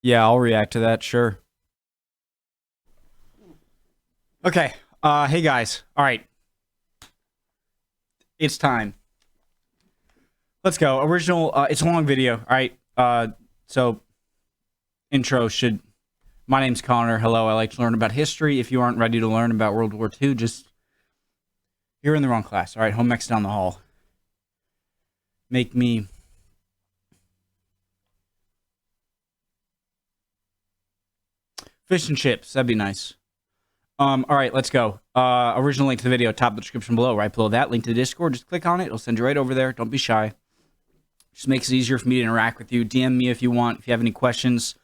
Yeah, I'll react to that, sure. Okay. Hey guys. All right. It's time. Let's go. Original, it's a long video. All right. So intro should My name's Connor. Hello. I like to learn about history. If you aren't ready to learn about World War II, you're in the wrong class. All right, home ec's down the hall. Make me fish and chips. That'd be nice. All right, let's go. Original link to the video, top of the description below. Right below that, link to the Discord. Just click on it. It'll send you right over there. Don't be shy. Just makes it easier for me to interact with you. DM me if you want. If you have any questions,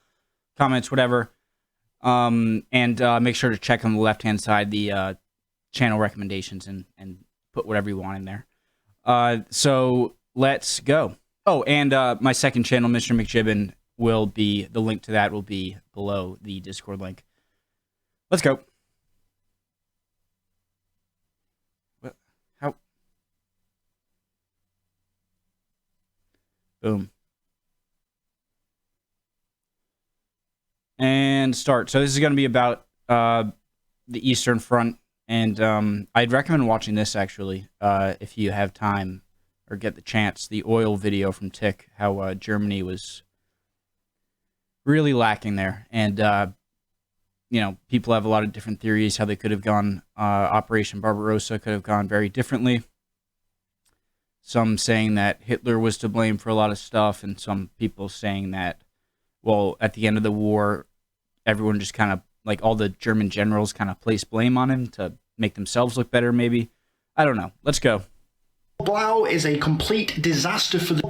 comments, whatever. And make sure to check on the left-hand side the channel recommendations and put whatever you want in there. So let's go. Oh, and my second channel, Mr. McJibbin, the link to that will be below the Discord link. Let's go. How? Boom. And start. So this is going to be about the Eastern Front, and I'd recommend watching this, actually, if you have time or get the chance, the oil video from Tick, how Germany was really lacking there. And, you know, people have a lot of different theories how they could have gone. Operation Barbarossa could have gone very differently. Some saying that Hitler was to blame for a lot of stuff, and some people saying that, well, at the end of the war, everyone just kind of, like, all the German generals kind of placed blame on him to make themselves look better, maybe. I don't know. Let's go. Blau is a complete disaster for the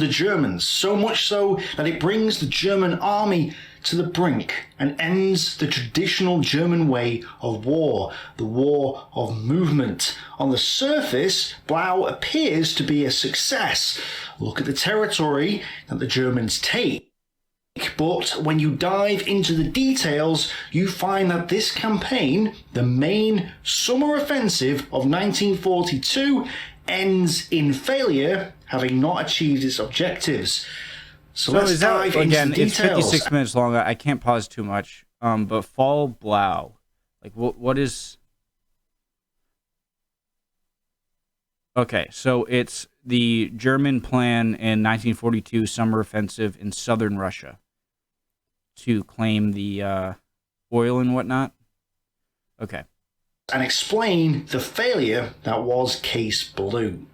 Germans, so much so that it brings the German army to the brink and ends the traditional German way of war, the war of movement. On the surface, Blau appears to be a success. Look at the territory that the Germans take. But when you dive into the details, you find that this campaign, the main summer offensive of 1942, ends in failure, having not achieved its objectives. So let's dive into the details. It's 56 minutes long. I can't pause too much. But fall Blau, like what is? Okay, so it's the German plan in 1942 summer offensive in southern Russia to claim the oil and whatnot. Okay. And explain the failure that was Case Blue.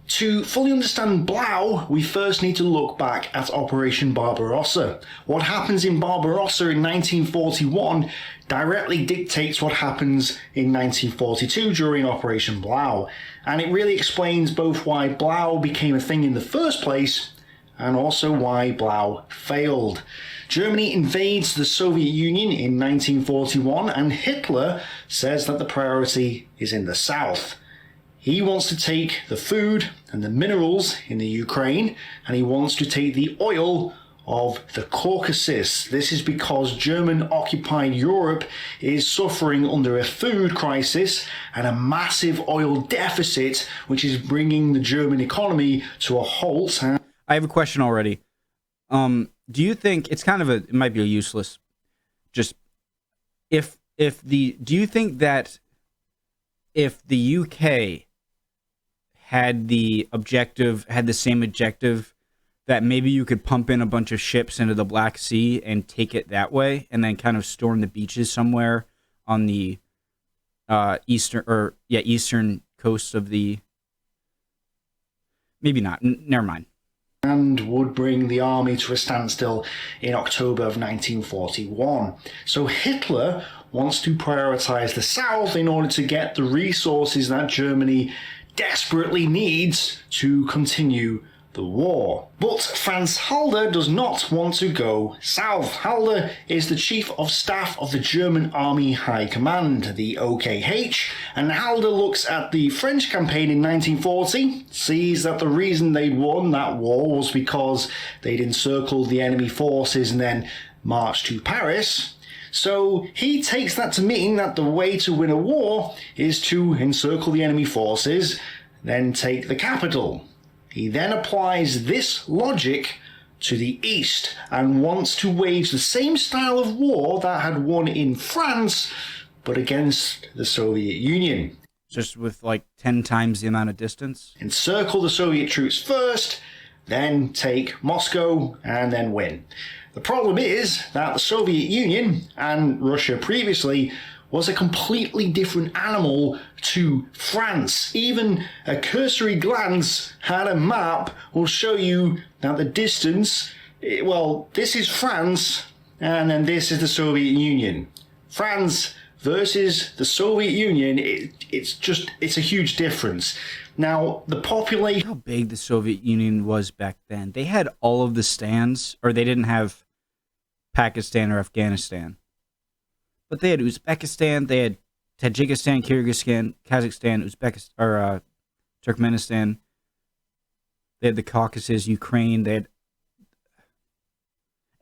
To fully understand Blau, we first need to look back at Operation Barbarossa. What happens in Barbarossa in 1941 directly dictates what happens in 1942 during Operation Blau, and it really explains both why Blau became a thing in the first place and also why Blau failed. Germany invades the Soviet Union in 1941, and Hitler says that the priority is in the south. He wants to take the food and the minerals in the Ukraine, and he wants to take the oil of the Caucasus. This is because German-occupied Europe is suffering under a food crisis and a massive oil deficit, which is bringing the German economy to a halt. I have a question already. Do you think it's kind of it might be a useless, just do you think that if the UK had the same objective, that maybe you could pump in a bunch of ships into the Black Sea and take it that way, and then kind of storm the beaches somewhere on the eastern coast of the... Maybe not. Never mind. And would bring the army to a standstill in October of 1941. So Hitler wants to prioritize the south in order to get the resources that Germany desperately needs to continue the war. But Franz Halder does not want to go south. Halder is the Chief of Staff of the German Army High Command, the OKH, and Halder looks at the French campaign in 1940, sees that the reason they'd won that war was because they'd encircled the enemy forces and then marched to Paris. So he takes that to mean that the way to win a war is to encircle the enemy forces, then take the capital. He then applies this logic to the east and wants to wage the same style of war that had won in France, but against the Soviet Union. Just with like 10 times the amount of distance? Encircle the Soviet troops first, then take Moscow, and then win. The problem is that the Soviet Union, and Russia previously, was a completely different animal to France. Even a cursory glance at a map will show you that the distance, well, this is France, and then this is the Soviet Union. France versus the Soviet Union, it's a huge difference. Now, the population... How big the Soviet Union was back then. They had all of the stands, or they didn't have Pakistan or Afghanistan. But they had Uzbekistan, they had Tajikistan, Kyrgyzstan, Kazakhstan, Uzbekistan, or Turkmenistan. They had the Caucasus, Ukraine, they had...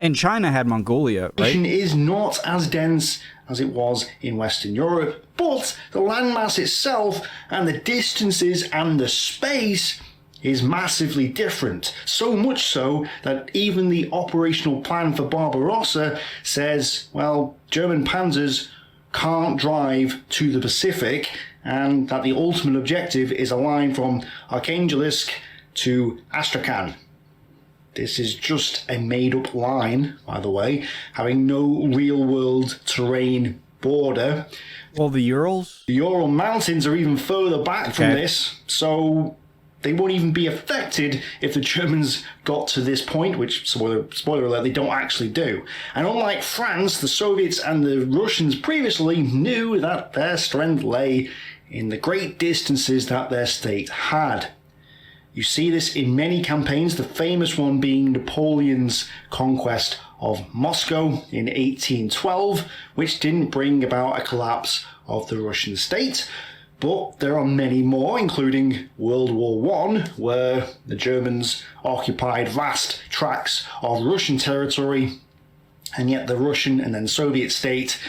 And China had Mongolia, right? Is not as dense as it was in Western Europe, but the landmass itself and the distances and the space is massively different. So much so that even the operational plan for Barbarossa says, well, German panzers can't drive to the Pacific, and that the ultimate objective is a line from Arkhangelsk to Astrakhan. This is just a made-up line, by the way, having no real-world terrain border. Well, the Urals? The Ural Mountains are even further back from this, so they won't even be affected if the Germans got to this point, which, spoiler alert, they don't actually do. And unlike France, the Soviets and the Russians previously knew that their strength lay in the great distances that their state had. You see this in many campaigns, the famous one being Napoleon's conquest of Moscow in 1812, which didn't bring about a collapse of the Russian state. But there are many more, including World War I, where the Germans occupied vast tracts of Russian territory, and yet the Russian and then Soviet state,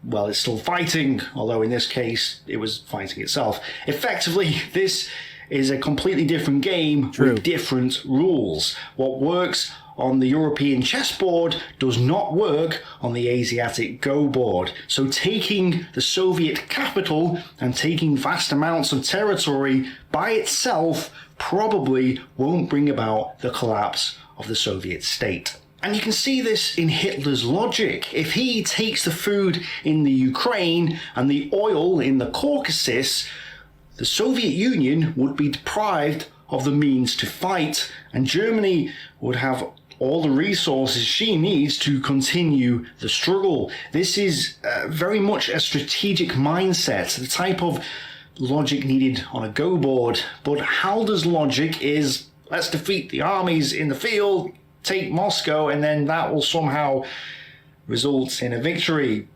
well, it's still fighting, although in this case it was fighting itself. Effectively, this is a completely different game with different rules. What works on the European chessboard does not work on the Asiatic Go board. So taking the Soviet capital and taking vast amounts of territory by itself probably won't bring about the collapse of the Soviet state. And you can see this in Hitler's logic. If he takes the food in the Ukraine and the oil in the Caucasus, the Soviet Union would be deprived of the means to fight, and Germany would have all the resources she needs to continue the struggle. This is very much a strategic mindset, the type of logic needed on a Go board. But Halder's logic is, let's defeat the armies in the field, take Moscow, and then that will somehow result in a victory.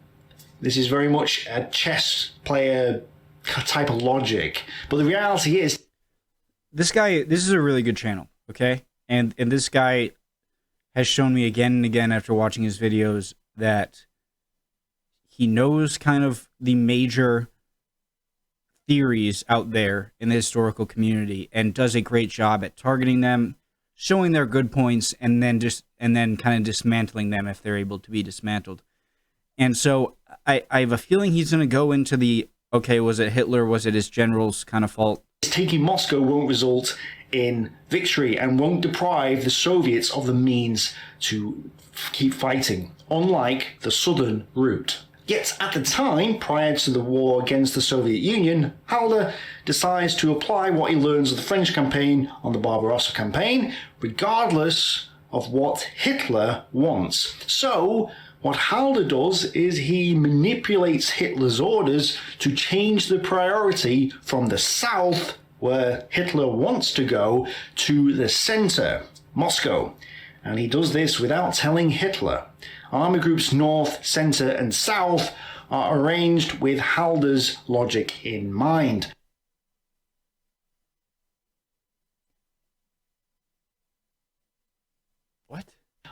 This is very much a chess player type of logic. But the reality is, this is a really good channel, okay? And this guy has shown me again and again after watching his videos that he knows kind of the major theories out there in the historical community and does a great job at targeting them, showing their good points, and then kind of dismantling them if they're able to be dismantled. And so I have a feeling he's going to go into the, okay, was it Hitler, was it his generals kind of fault? Taking Moscow won't result in victory and won't deprive the Soviets of the means to keep fighting, unlike the southern route. Yet at the time, prior to the war against the Soviet Union, Halder decides to apply what he learns of the French campaign on the Barbarossa campaign, regardless of what Hitler wants. So what Halder does is he manipulates Hitler's orders to change the priority from the south, where Hitler wants to go, to the center, Moscow. And he does this without telling Hitler. Army groups north, center, and south are arranged with Halder's logic in mind. What?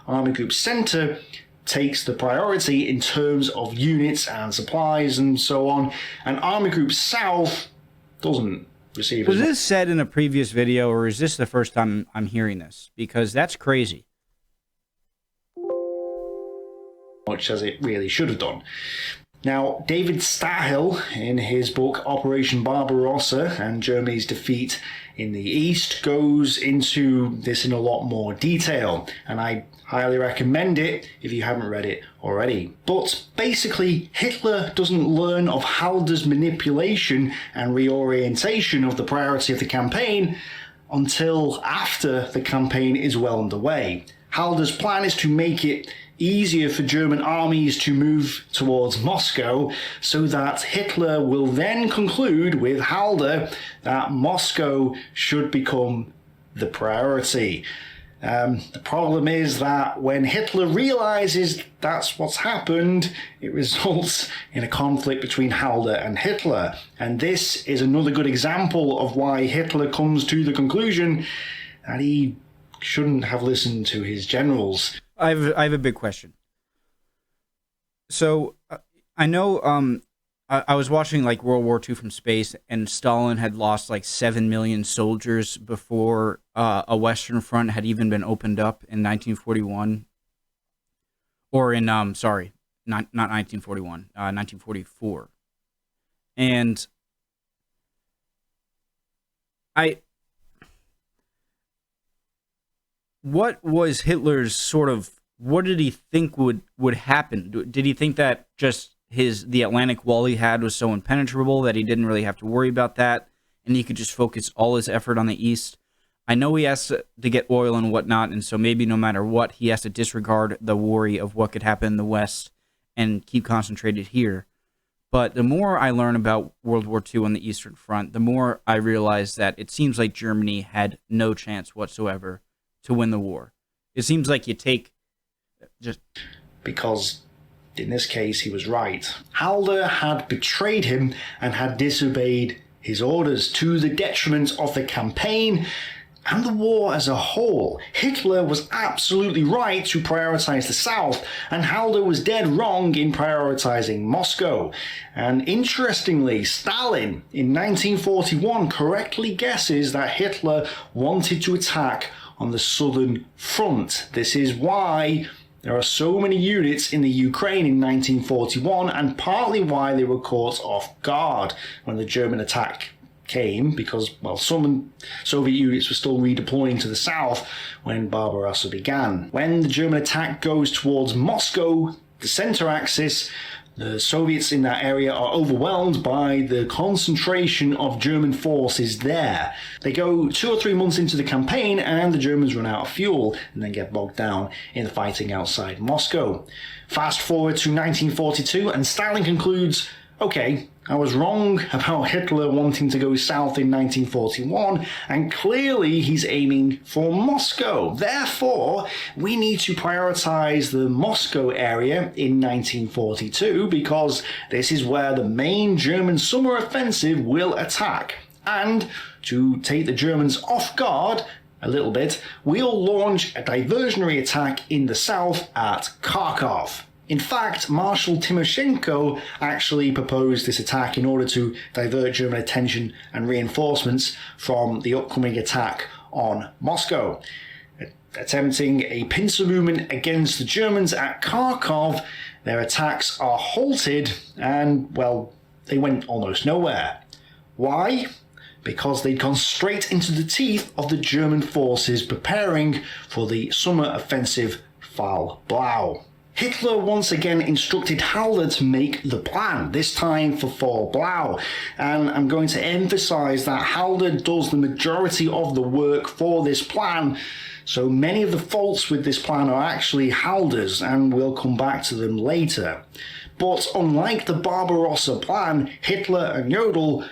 Army Group Center takes the priority in terms of units and supplies and so on, and Army Group South doesn't. receive Was this said in a previous video, or is this the first time I'm hearing this? Because that's crazy. much as it really should have done. Now, David Stahill, in his book Operation Barbarossa and Germany's defeat in the East, goes into this in a lot more detail, and I highly recommend it if you haven't read it already. But basically, Hitler doesn't learn of Halder's manipulation and reorientation of the priority of the campaign until after the campaign is well underway. Halder's plan is to make it easier for German armies to move towards Moscow, so that Hitler will then conclude with Halder that Moscow should become the priority. The problem is that when Hitler realizes that's what's happened, it results in a conflict between Halder and Hitler. And this is another good example of why Hitler comes to the conclusion that he shouldn't have listened to his generals. I have a big question. So I know I was watching like World War II from space, and Stalin had lost like 7 million soldiers before a Western front had even been opened up in 1941, or in not 1941, 1944, and what was Hitler's what did he think would happen? Did he think that just the Atlantic wall he had was so impenetrable that he didn't really have to worry about that, and he could just focus all his effort on the East? I know he has to get oil and whatnot, and so maybe no matter what, he has to disregard the worry of what could happen in the West and keep concentrated here. But the more I learn about World War II on the Eastern Front, the more I realize that it seems like Germany had no chance whatsoever to win the war. It seems like you take because in this case he was right. Halder had betrayed him and had disobeyed his orders to the detriment of the campaign and the war as a whole. Hitler was absolutely right to prioritize the South, and Halder was dead wrong in prioritizing Moscow. And interestingly, Stalin in 1941 correctly guesses that Hitler wanted to attack on the southern front. This is why there are so many units in the Ukraine in 1941, and partly why they were caught off guard when the German attack came, because, well, some Soviet units were still redeploying to the south when Barbarossa began. When the German attack goes towards Moscow, the center axis, the Soviets in that area are overwhelmed by the concentration of German forces there. They go 2 or 3 months into the campaign and the Germans run out of fuel and then get bogged down in the fighting outside Moscow. Fast forward to 1942 and Stalin concludes, okay, I was wrong about Hitler wanting to go south in 1941, and clearly he's aiming for Moscow. Therefore, we need to prioritize the Moscow area in 1942, because this is where the main German summer offensive will attack. And to take the Germans off guard a little bit, we'll launch a diversionary attack in the south at Kharkov. In fact, Marshal Timoshenko actually proposed this attack in order to divert German attention and reinforcements from the upcoming attack on Moscow. Attempting a pincer movement against the Germans at Kharkov, their attacks are halted and, well, they went almost nowhere. Why? Because they'd gone straight into the teeth of the German forces preparing for the summer offensive Fall Blau. Hitler once again instructed Halder to make the plan, this time for Fall Blau, and I'm going to emphasize that Halder does the majority of the work for this plan, so many of the faults with this plan are actually Halder's, and we'll come back to them later. But unlike the Barbarossa plan, Hitler and Jodl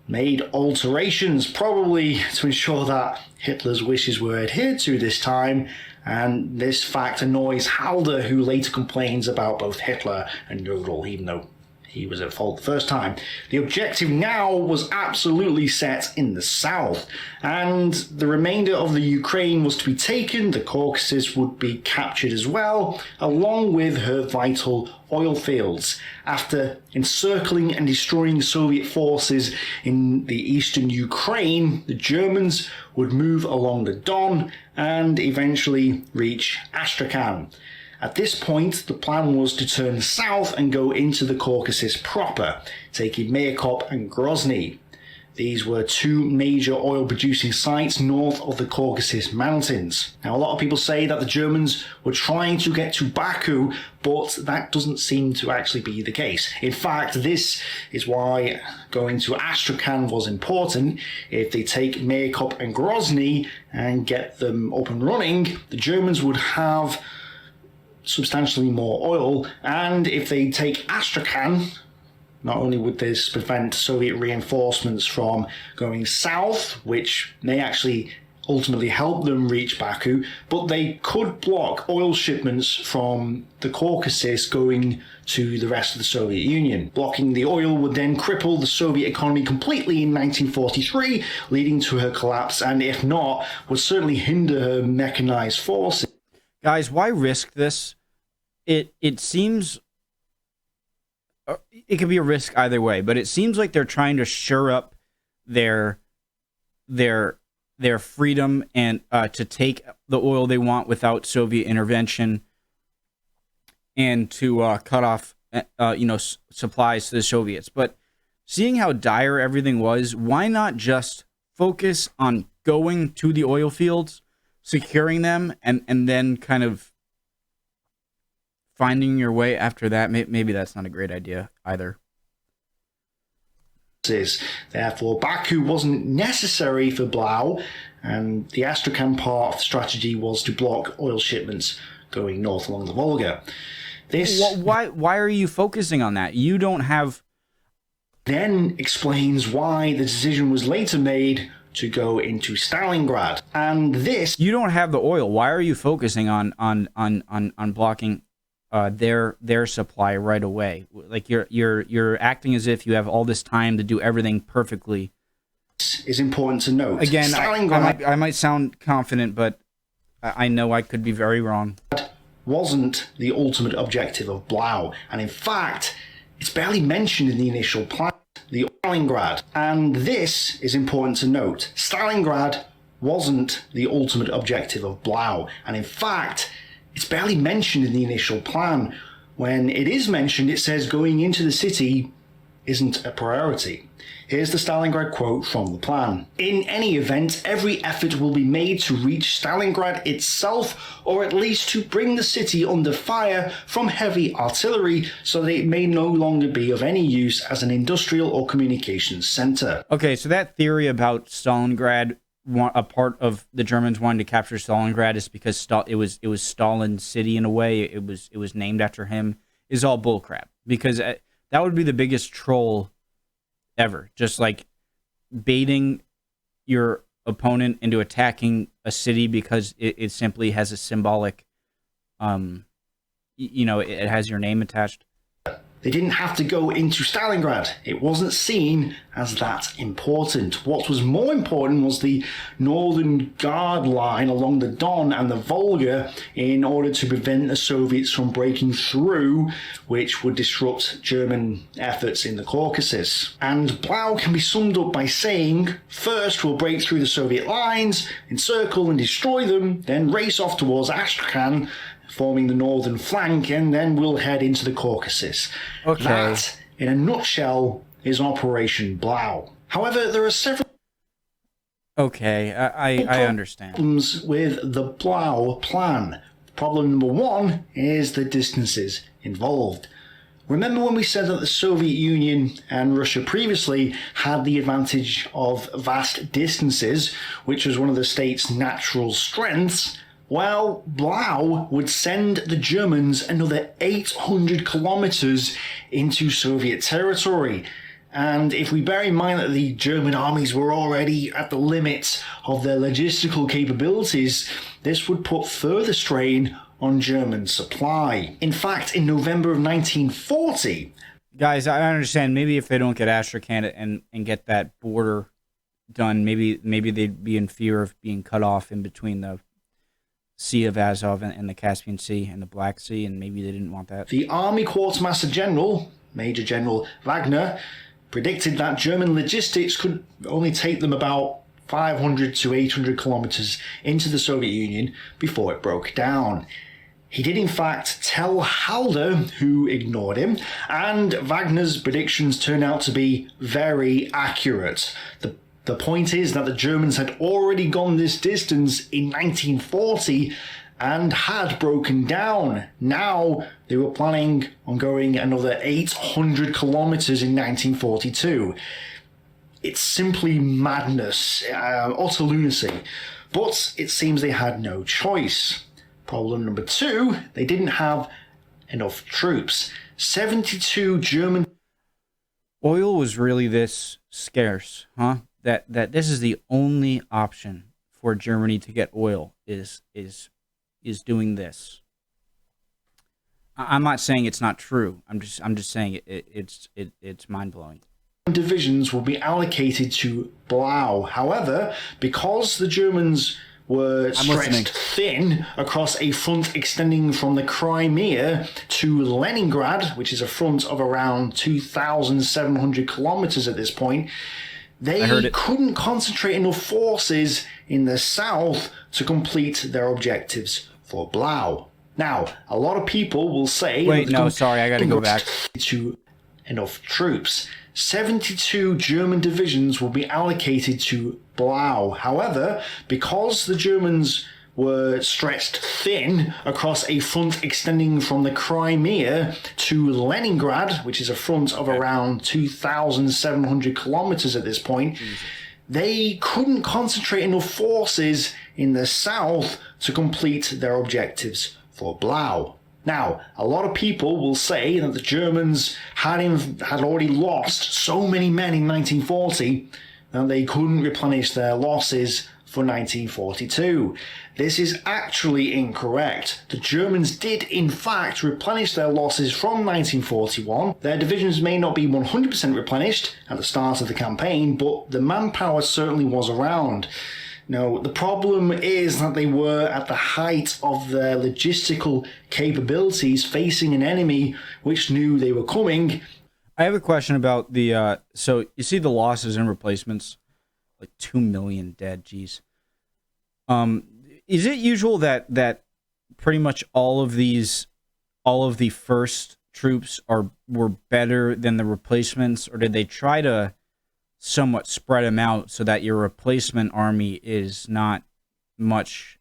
made alterations, probably to ensure that Hitler's wishes were adhered to this time, and this fact annoys Halder, who later complains about both Hitler and Jodl, even though he was at fault the first time. The objective now was absolutely set in the south, and the remainder of the Ukraine was to be taken. The Caucasus would be captured as well, along with her vital oil fields. After encircling and destroying Soviet forces in the eastern Ukraine, the Germans would move along the Don and eventually reach Astrakhan. At this point, the plan was to turn south and go into the Caucasus proper, taking Mayakop and Grozny. These were two major oil-producing sites north of the Caucasus Mountains. Now, a lot of people say that the Germans were trying to get to Baku, but that doesn't seem to actually be the case. In fact, this is why going to Astrakhan was important. If they take Mayakop and Grozny and get them up and running, the Germans would have substantially more oil, and if they take Astrakhan, not only would this prevent Soviet reinforcements from going south, which may actually ultimately help them reach Baku, but they could block oil shipments from the Caucasus going to the rest of the Soviet Union. Blocking the oil would then cripple the Soviet economy completely in 1943, leading to her collapse, and if not, would certainly hinder her mechanized forces. Guys, why risk this? It seems it could be a risk either way, but it seems like they're trying to shore up their freedom and to take the oil they want without Soviet intervention, and to cut off supplies to the Soviets. But seeing how dire everything was, why not just focus on going to the oil fields, securing them, and then kind of finding your way after that? Maybe that's not a great idea either. Therefore, Baku wasn't necessary for Blau, and the Astrakhan part of the strategy was to block oil shipments going north along the Volga. Why are you focusing on that? You don't have... Then explains why the decision was later made to go into Stalingrad. And this... You don't have the oil. Why are you focusing on blocking their supply right away? Like you're acting as if you have all this time to do everything perfectly. Is important to note. Again, I might sound confident, but I know I could be very wrong. Wasn't the ultimate objective of Blau, and in fact, it's barely mentioned in the initial plan. The Stalingrad, and this is important to note. Stalingrad wasn't the ultimate objective of Blau, and in fact, it's barely mentioned in the initial plan. When it is mentioned, it says going into the city isn't a priority. Here's the Stalingrad quote from the plan. In any event, every effort will be made to reach Stalingrad itself, or at least to bring the city under fire from heavy artillery so that it may no longer be of any use as an industrial or communications center. Okay, so that theory about Stalingrad, a part of the Germans wanting to capture Stalingrad is because it was Stalin's city in a way. It was named after him. Is all bullcrap, because that would be the biggest troll ever. Just like baiting your opponent into attacking a city because it simply has a symbolic, it has your name attached. They didn't have to go into Stalingrad. It wasn't seen as that important. What was more important was the Northern Guard line along the Don and the Volga in order to prevent the Soviets from breaking through, which would disrupt German efforts in the Caucasus. And Blau can be summed up by saying, first we'll break through the Soviet lines, encircle and destroy them, then race off towards Astrakhan, forming the northern flank, and then we'll head into the Caucasus. Okay. That, in a nutshell, is Operation Blau. However, there are several I understand. problems with the Blau plan. Problem number one is the distances involved. Remember when we said that the Soviet Union and Russia previously had the advantage of vast distances, which was one of the state's natural strengths? Well, Blau would send the Germans another 800 kilometers into Soviet territory. And if we bear in mind that the German armies were already at the limit of their logistical capabilities, this would put further strain on German supply. In fact, in November of 1940... Guys, I understand. Maybe if they don't get Astrakhan and get that border done, maybe they'd be in fear of being cut off in between the Sea of Azov and the Caspian Sea and the Black Sea, and maybe they didn't want that. The Army Quartermaster General, Major General Wagner, predicted that German logistics could only take them about 500 to 800 kilometers into the Soviet Union before it broke down. He did in fact tell Halder, who ignored him, and Wagner's predictions turned out to be very accurate. The point is that the Germans had already gone this distance in 1940 and had broken down. Now they were planning on going another 800 kilometers in 1942. It's simply madness, utter lunacy. But it seems they had no choice. Problem number two, they didn't have enough troops. 72 German... Oil was really this scarce, huh? That this is the only option for Germany to get oil is doing this. I'm not saying it's not true. I'm just saying it's mind-blowing. Divisions will be allocated to Blau. However, because the Germans were stretched thin across a front extending from the Crimea to Leningrad, which is a front of around 2,700 kilometers at this point, they couldn't concentrate enough forces in the south to complete their objectives for Blau. Now, a lot of people will say... Wait, no, sorry, I gotta go back. ...to enough troops. 72 German divisions will be allocated to Blau. However, because the Germans were stretched thin across a front extending from the Crimea to Leningrad, which is a front of around 2,700 kilometers at this point, they couldn't concentrate enough forces in the south to complete their objectives for Blau. Now, a lot of people will say that the Germans had already lost so many men in 1940 that they couldn't replenish their losses for 1942. This is actually incorrect. The Germans did in fact replenish their losses from 1941. Their divisions may not be 100% replenished at the start of the campaign, but the manpower certainly was around. Now, the problem is that they were at the height of their logistical capabilities, facing an enemy which knew they were coming. I have a question about the, so you see the losses and replacements, like 2 million dead, geez. Is it usual that pretty much all of the first troops were better than the replacements, or did they try to somewhat spread them out so that your replacement army is not much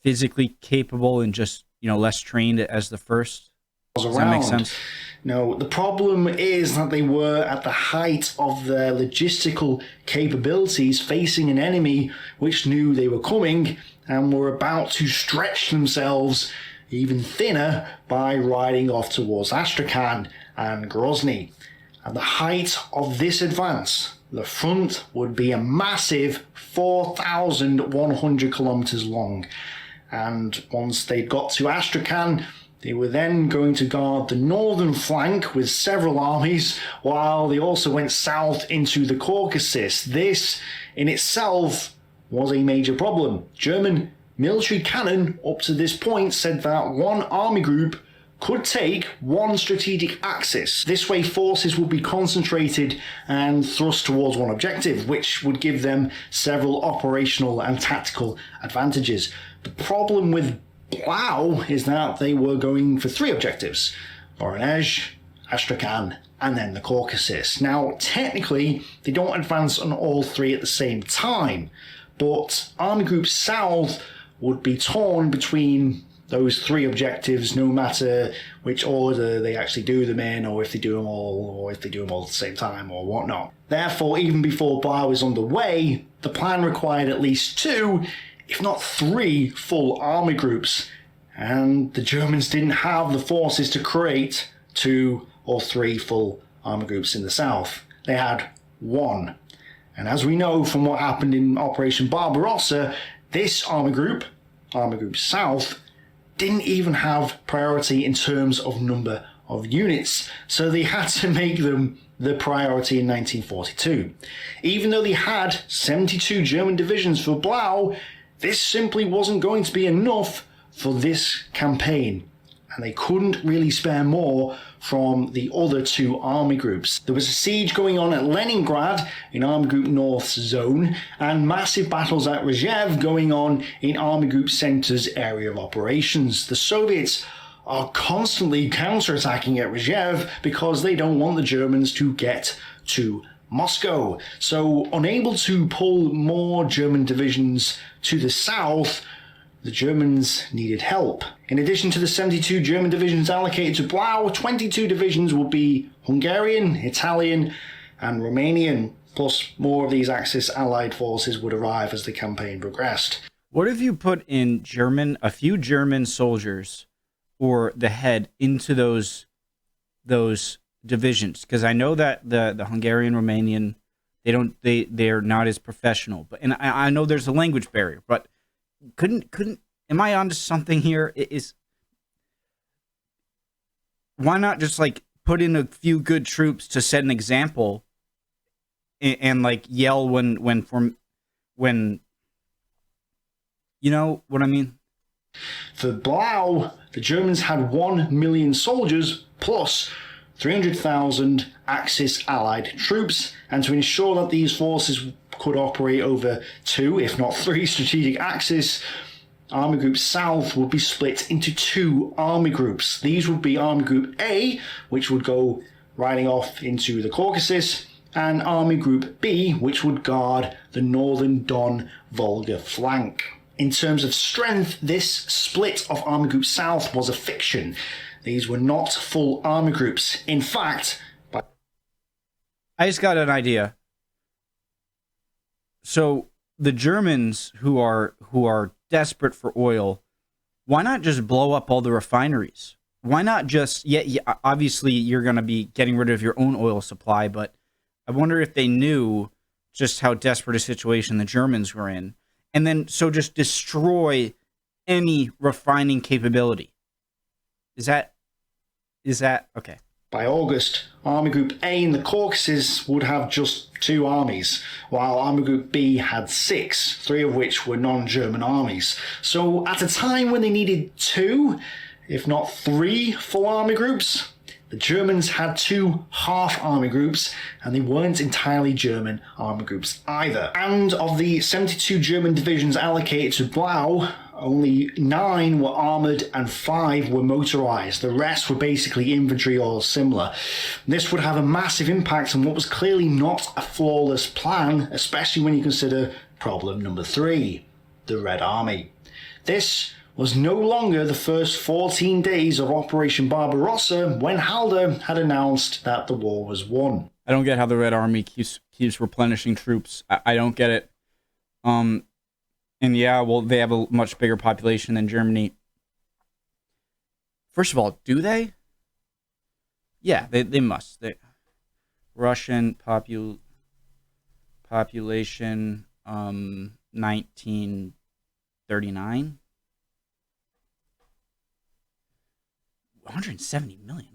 physically capable and just, less trained as the first? Does that make sense? No, the problem is that they were at the height of their logistical capabilities, facing an enemy which knew they were coming and were about to stretch themselves even thinner by riding off towards Astrakhan and Grozny. At the height of this advance, the front would be a massive 4,100 kilometers long. And once they'd got to Astrakhan, they were then going to guard the northern flank with several armies, while they also went south into the Caucasus. This, in itself, was a major problem. German military canon, up to this point, said that one army group could take one strategic axis. This way forces would be concentrated and thrust towards one objective, which would give them several operational and tactical advantages. The problem with Blau is that they were going for 3 objectives: Voronezh, Astrakhan, and then the Caucasus. Now, technically, they don't advance on all 3 at the same time, but Army Group South would be torn between those 3 objectives, no matter which order they actually do them in, or if they do them all, at the same time, or whatnot. Therefore, even before Blau is underway, the plan required at least 2, if not 3, full army groups, and the Germans didn't have the forces to create 2 or 3 full army groups in the south. They had 1. And as we know from what happened in Operation Barbarossa, this Army Group South, didn't even have priority in terms of number of units, so they had to make them the priority in 1942. Even though they had 72 German divisions for Blau, this simply wasn't going to be enough for this campaign, and they couldn't really spare more from the other two army groups. There was a siege going on at Leningrad in Army Group North's zone, and massive battles at Rzhev going on in Army Group Center's area of operations. The Soviets are constantly counterattacking at Rzhev because they don't want the Germans to get to Moscow. So, unable to pull more German divisions to the south, the Germans needed help. In addition to the 72 German divisions allocated to Blau, 22 divisions would be Hungarian, Italian, and Romanian. Plus, more of these Axis allied forces would arrive as the campaign progressed. What if you put in a few German soldiers or the head into those divisions? Because I know that the Hungarian, Romanian, they're not as professional. But and I know there's a language barrier, but couldn't am I onto something here? Why not just like put in a few good troops to set an example and like yell when you know what I mean? For Blau, the Germans had 1 million soldiers plus 300,000 Axis allied troops, and to ensure that these forces could operate over 2, if not 3 strategic axes, Army Group South would be split into 2 army groups. These would be Army Group A, which would go riding off into the Caucasus, and Army Group B, which would guard the northern Don-Volga flank. In terms of strength, this split of Army Group South was a fiction. These were not full army groups. In fact, I just got an idea. So the Germans who are desperate for oil, why not just blow up all the refineries? Why not just obviously you're going to be getting rid of your own oil supply, but I wonder if they knew just how desperate a situation the Germans were in, and then so just destroy any refining capability. Is that okay? By August, Army Group A in the Caucasus would have just 2 armies, while Army Group B had 6, 3 of which were non-German armies. So at a time when they needed 2, if not 3 full army groups, the Germans had 2 half-army groups, and they weren't entirely German army groups either. And of the 72 German divisions allocated to Blau, only 9 were armoured and 5 were motorised. The rest were basically infantry or similar. This would have a massive impact on what was clearly not a flawless plan, especially when you consider problem number 3, the Red Army. This was no longer the first 14 days of Operation Barbarossa when Halder had announced that the war was won. I don't get how the Red Army keeps replenishing troops. I don't get it. And yeah, well, they have a much bigger population than Germany. First of all, do they? Yeah, they must. Russian population 1939. 170 million.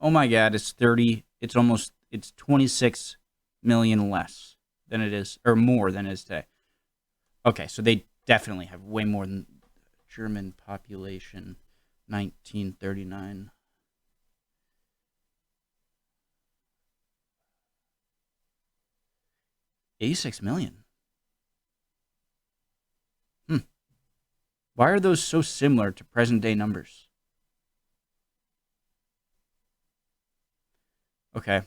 Oh my God, it's 26 million less than it is, or more than it is today. Okay, so they definitely have way more than German population 1939. $86 million. Why are those so similar to present day numbers? Okay.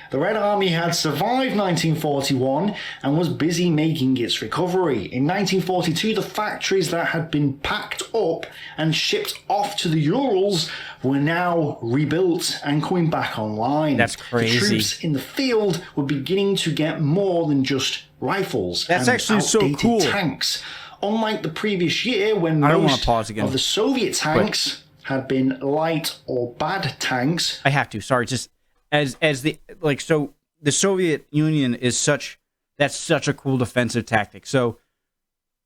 The Red Army had survived 1941 and was busy making its recovery. In 1942, the factories that had been packed up and shipped off to the Urals were now rebuilt and coming back online. That's crazy. The troops in the field were beginning to get more than just rifles. That's and actually so cool. Tanks. Unlike the previous year when I don't most want to pause again. of the Soviet tanks had been light or bad tanks. I have to. Sorry, just as the so the Soviet Union is such That's such a cool defensive tactic. So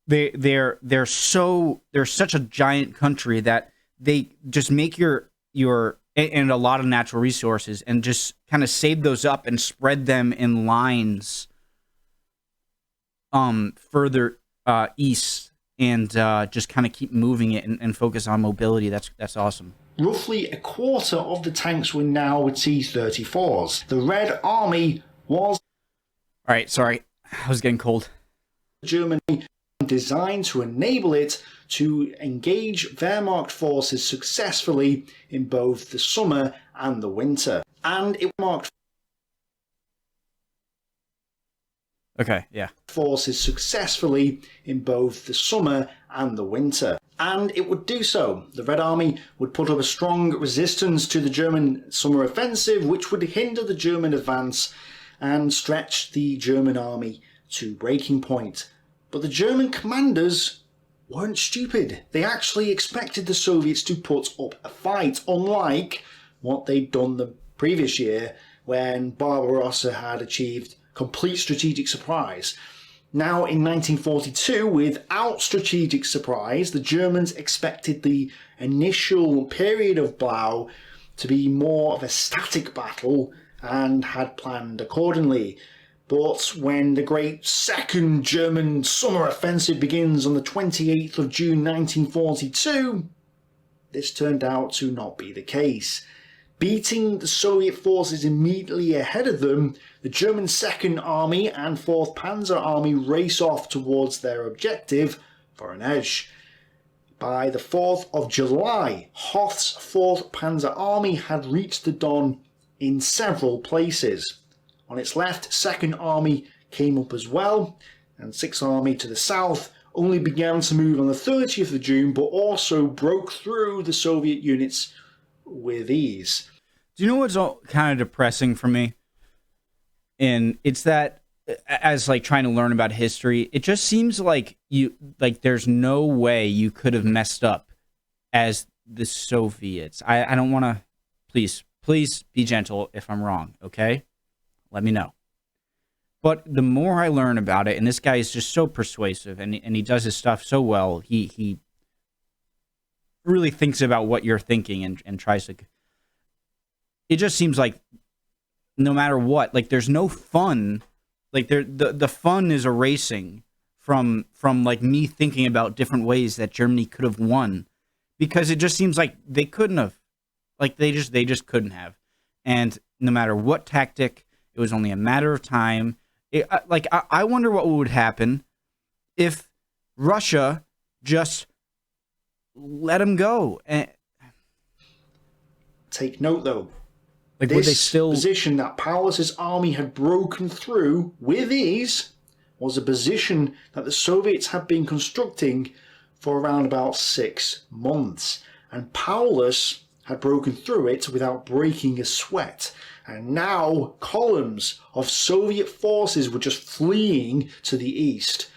they're such a giant country that they just make your and a lot of natural resources and just kind of save those up and spread them in lines further east, and just kind of keep moving it and focus on mobility. That's awesome. Roughly a quarter of the tanks were now with T-34s. The Red Army was... All right, sorry. I was getting cold. Germany designed to enable it to engage Wehrmacht forces successfully in both the summer and the winter. And it marked forces successfully in both the summer and the winter. And it would do so. The Red Army would put up a strong resistance to the German summer offensive, which would hinder the German advance and stretch the German army to breaking point. But the German commanders weren't stupid. They actually expected the Soviets to put up a fight, unlike what they'd done the previous year when Barbarossa had achieved complete strategic surprise. Now in 1942, without strategic surprise, the Germans expected the initial period of Blau to be more of a static battle and had planned accordingly. But when the great second German summer offensive begins on the 28th of June 1942, this turned out to not be the case. Beating the Soviet forces immediately ahead of them, the German 2nd Army and 4th Panzer Army race off towards their objective, Voronezh. By the 4th of July, Hoth's 4th Panzer Army had reached the Don in several places. On its left, 2nd Army came up as well, and 6th Army to the south only began to move on the 30th of June, but also broke through the Soviet units with ease. Do you know what's kind of depressing for me? And it's that, as like trying to learn about history, it just seems like there's no way you could have messed up as the Soviets. I don't want to, please be gentle if I'm wrong, okay? Let me know. But the more I learn about it, and this guy is just so persuasive, and he does his stuff so well, he really thinks about what you're thinking and tries to... It just seems like no matter what, like there's no fun. Like the fun is erasing from like me thinking about different ways that Germany could have won, because it just seems like they couldn't have. Like they just couldn't have. And no matter what tactic, it was only a matter of time. I wonder what would happen if Russia just let him go. And take note, though. Like, this would they still... position that Paulus's army had broken through with ease was a position that the Soviets had been constructing for around about 6 months. And Paulus had broken through it without breaking a sweat. And now columns of Soviet forces were just fleeing to the east.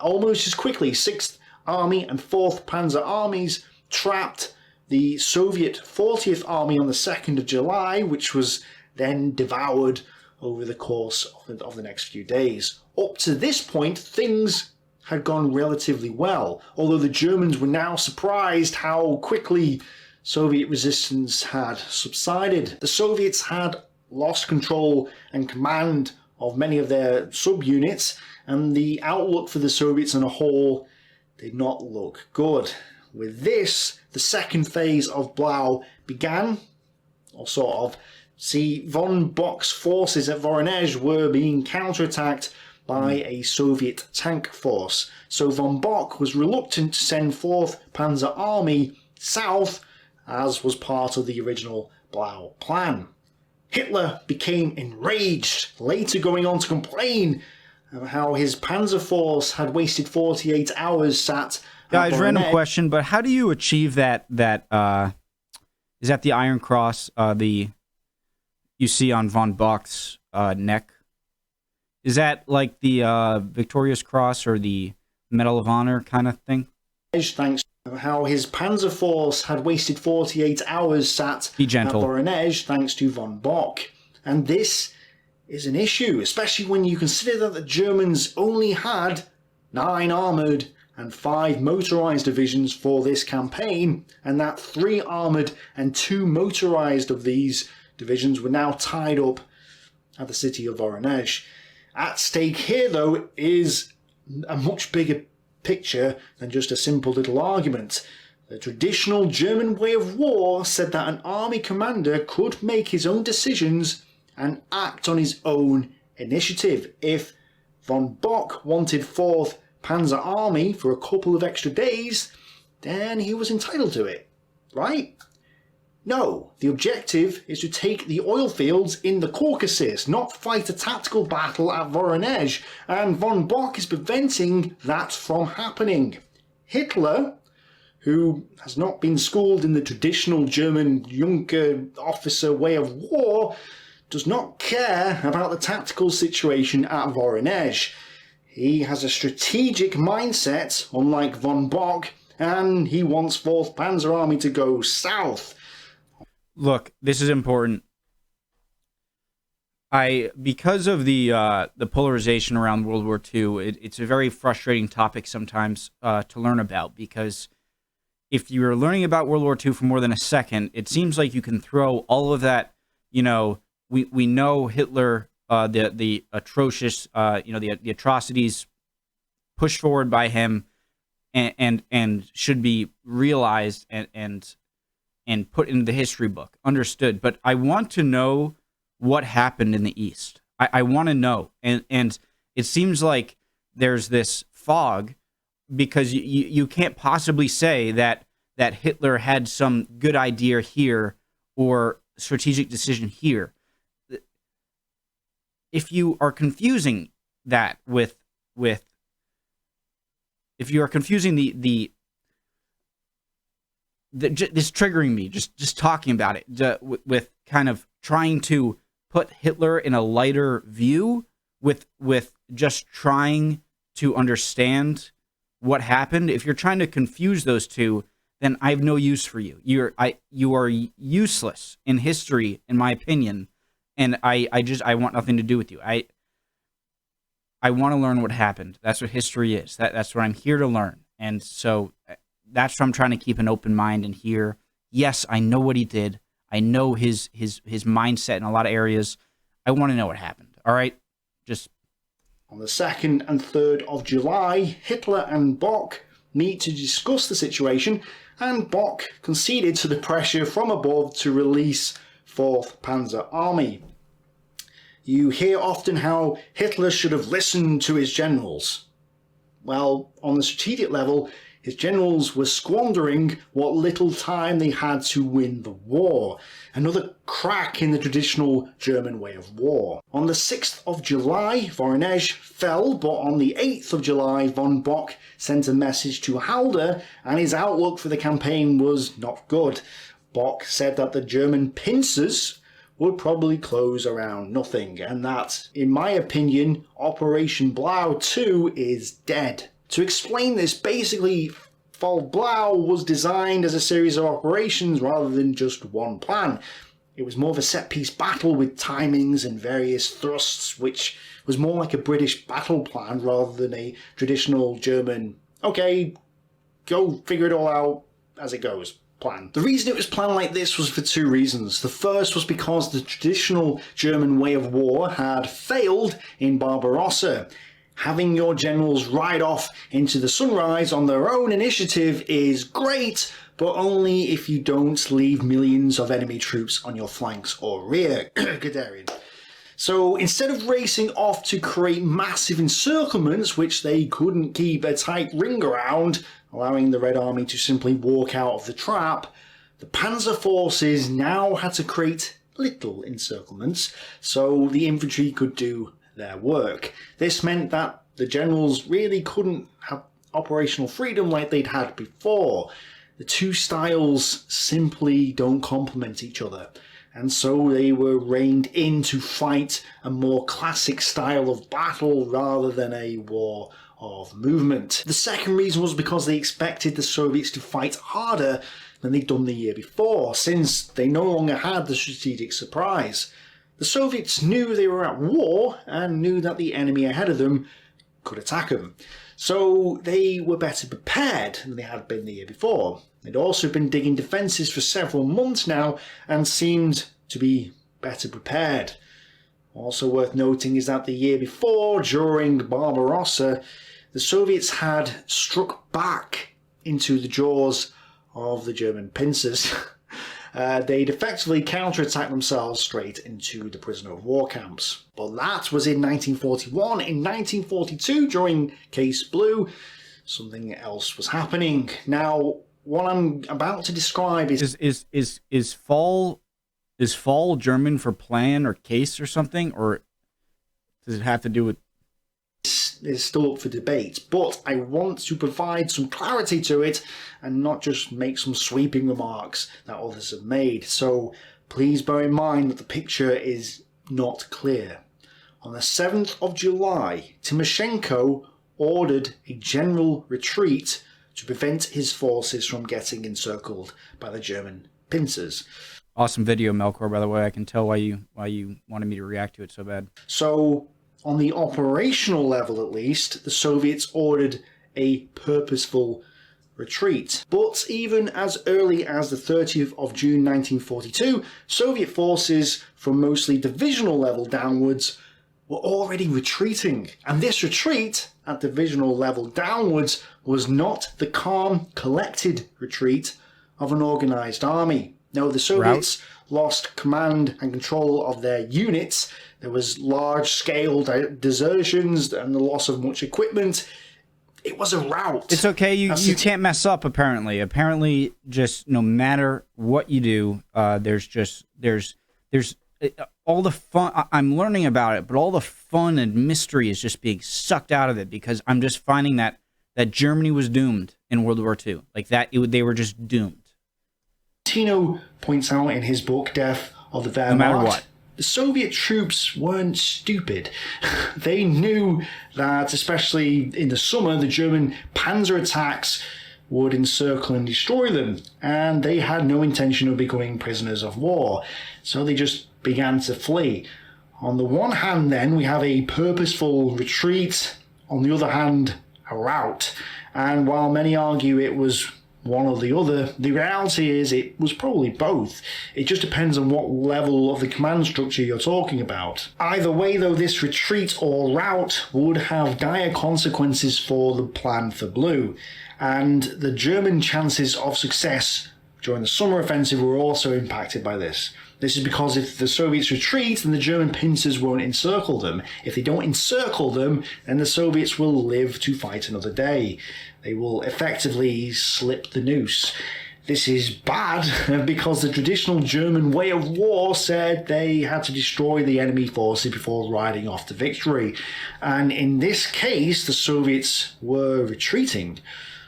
Almost as quickly, 6th Army and 4th Panzer Armies trapped the Soviet 40th Army on the 2nd of July, which was then devoured over the course of the next few days. Up to this point, things had gone relatively well, although the Germans were now surprised how quickly Soviet resistance had subsided. The Soviets had lost control and command of many of their subunits, and the outlook for the Soviets on a whole did not look good. With this, the second phase of Blau began, or sort of. See, von Bock's forces at Voronezh were being counterattacked by a Soviet tank force, so von Bock was reluctant to send 4th Panzer Army south, as was part of the original Blau plan. Hitler became enraged, later going on to complain of how his panzer force had wasted 48 hours sat... Guys, random question, but how do you achieve that is that the Iron Cross you see on von Bock's neck? Is that like the Victorious Cross or the Medal of Honor kind of thing? Thanks to how his panzer force had wasted 48 hours sat Be gentle. at Voronezh thanks to von Bock. And this is an issue, especially when you consider that the Germans only had 9 armoured and 5 motorised divisions for this campaign, and that 3 armoured and 2 motorised of these divisions were now tied up at the city of Voronezh. At stake here, though, is a much bigger picture than just a simple little argument. The traditional German way of war said that an army commander could make his own decisions and act on his own initiative. If von Bock wanted 4th Panzer Army for a couple of extra days, then he was entitled to it, right? No, the objective is to take the oil fields in the Caucasus, not fight a tactical battle at Voronezh, and von Bock is preventing that from happening. Hitler, who has not been schooled in the traditional German Junker officer way of war, does not care about the tactical situation at Voronezh. He has a strategic mindset, unlike von Bock, and he wants 4th Panzer Army to go south. Look, this is important. Because of the polarization around World War II, it's a very frustrating topic sometimes to learn about, because if you're learning about World War II for more than a second, it seems like you can throw all of that, we know Hitler, the atrocious, the atrocities pushed forward by him and should be realized and put into the history book, understood. But I want to know what happened in the East. I want to know. And it seems like there's this fog, because you can't possibly say that Hitler had some good idea here or strategic decision here. If you are confusing that with if you are confusing this triggering me, just talking about it, with kind of trying to put Hitler in a lighter view, with just trying to understand what happened. If you're trying to confuse those two, then I have no use for you. You are useless in history, in my opinion, and I want nothing to do with you. I want to learn what happened. That's what history is. That's what I'm here to learn. And so that's why I'm trying to keep an open mind and hear. Yes, I know what he did. I know his mindset in a lot of areas. I want to know what happened. All right? Just on the 2nd and 3rd of July, Hitler and Bock meet to discuss the situation, and Bock conceded to the pressure from above to release 4th Panzer Army. You hear often how Hitler should have listened to his generals. Well, on the strategic level, his generals were squandering what little time they had to win the war. Another crack in the traditional German way of war. On the 6th of July, Voronezh fell, but on the 8th of July, von Bock sent a message to Halder, and his outlook for the campaign was not good. Bock said that the German pincers would probably close around nothing, and that, in my opinion, Operation Blau 2 is dead. To explain this, basically, Fall Blau was designed as a series of operations rather than just one plan. It was more of a set-piece battle with timings and various thrusts, which was more like a British battle plan rather than a traditional German, okay, go figure it all out as it goes plan. The reason it was planned like this was for 2 reasons. The first was because the traditional German way of war had failed in Barbarossa. Having your generals ride off into the sunrise on their own initiative is great, but only if you don't leave millions of enemy troops on your flanks or rear. Guderian. So instead of racing off to create massive encirclements, which they couldn't keep a tight ring around, allowing the Red Army to simply walk out of the trap, the Panzer forces now had to create little encirclements so the infantry could do their work. This meant that the generals really couldn't have operational freedom like they'd had before. The two styles simply don't complement each other, and so they were reined in to fight a more classic style of battle rather than a war of movement. The second reason was because they expected the Soviets to fight harder than they'd done the year before, since they no longer had the strategic surprise. The Soviets knew they were at war and knew that the enemy ahead of them could attack them. So they were better prepared than they had been the year before. They'd also been digging defences for several months now and seemed to be better prepared. Also worth noting is that the year before, during Barbarossa, the Soviets had struck back into the jaws of the German pincers. They'd effectively counterattacked themselves straight into the prisoner of war camps. But that was in 1941. In 1942, during Case Blue, something else was happening. Now, what I'm about to describe is fall German for plan or case or something, or does it have to do with? Is still up for debate, but I want to provide some clarity to it and not just make some sweeping remarks that others have made. So please bear in mind that the picture is not clear. On the 7th of July, Timoshenko ordered a general retreat to prevent his forces from getting encircled by the German pincers. Awesome video, Melkor, by the way. I can tell why you wanted me to react to it so bad. So, on the operational level at least, the Soviets ordered a purposeful retreat. But even as early as the 30th of June 1942, Soviet forces from mostly divisional level downwards were already retreating. And this retreat at divisional level downwards was not the calm, collected retreat of an organised army. No, the Soviets lost command and control of their units. There was large-scale desertions and the loss of much equipment. It was a rout. It's okay. You can't mess up, apparently. Apparently, just no matter what you do, there's all the fun. I'm learning about it, but all the fun and mystery is just being sucked out of it because I'm just finding that Germany was doomed in World War II. Like that, they were just doomed. Tino points out in his book, Death of the Wehrmacht, no matter what. The Soviet troops weren't stupid. They knew that, especially in the summer, the German panzer attacks would encircle and destroy them, and they had no intention of becoming prisoners of war, so they just began to flee. On the one hand, then, we have a purposeful retreat, on the other hand, a rout, and while many argue it was one or the other, the reality is it was probably both. It just depends on what level of the command structure you're talking about. Either way, though, this retreat or rout would have dire consequences for the plan for Blue, and the German chances of success during the summer offensive were also impacted by this. This is because if the Soviets retreat, then the German pincers won't encircle them. If they don't encircle them, then the Soviets will live to fight another day. They will effectively slip the noose. This is bad because the traditional German way of war said they had to destroy the enemy forces before riding off to victory. And in this case, the Soviets were retreating.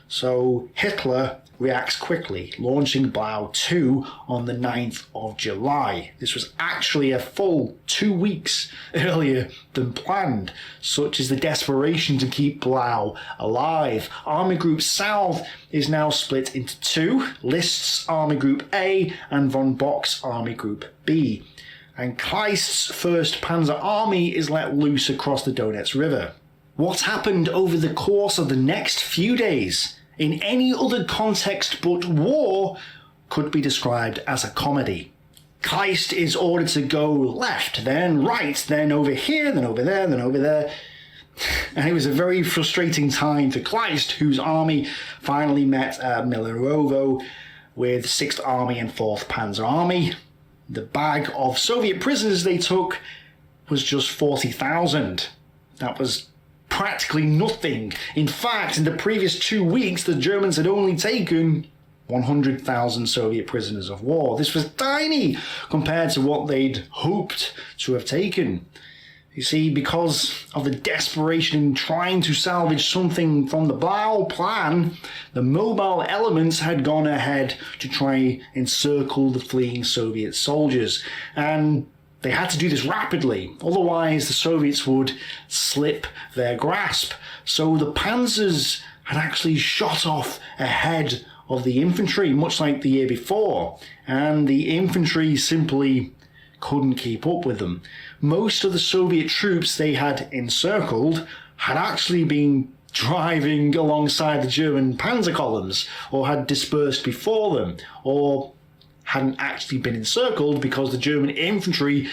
So Hitler reacts quickly, launching Blau 2 on the 9th of July. This was actually a full 2 weeks earlier than planned. Such is the desperation to keep Blau alive. Army Group South is now split into two, List's Army Group A and von Bock's Army Group B. And Kleist's 1st Panzer Army is let loose across the Donets River. What happened over the course of the next few days in any other context but war could be described as a comedy. Kleist is ordered to go left, then right, then over here, then over there, then over there. And it was a very frustrating time for Kleist, whose army finally met at Milerovo with 6th Army and 4th Panzer Army. The bag of Soviet prisoners they took was just 40,000. That was practically nothing. In fact, in the previous 2 weeks, the Germans had only taken 100,000 Soviet prisoners of war. This was tiny compared to what they'd hoped to have taken. You see, because of the desperation in trying to salvage something from the Blau plan, the mobile elements had gone ahead to try encircle the fleeing Soviet soldiers. And they had to do this rapidly, otherwise the Soviets would slip their grasp. So the panzers had actually shot off ahead of the infantry, much like the year before, and the infantry simply couldn't keep up with them. Most of the Soviet troops they had encircled had actually been driving alongside the German panzer columns, or had dispersed before them, or hadn't actually been encircled because the German infantry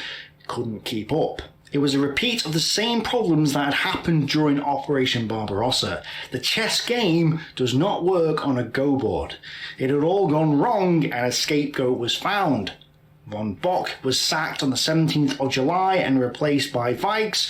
couldn't keep up. It was a repeat of the same problems that had happened during Operation Barbarossa. The chess game does not work on a go board. It had all gone wrong and a scapegoat was found. Von Bock was sacked on the 17th of July and replaced by Weichs.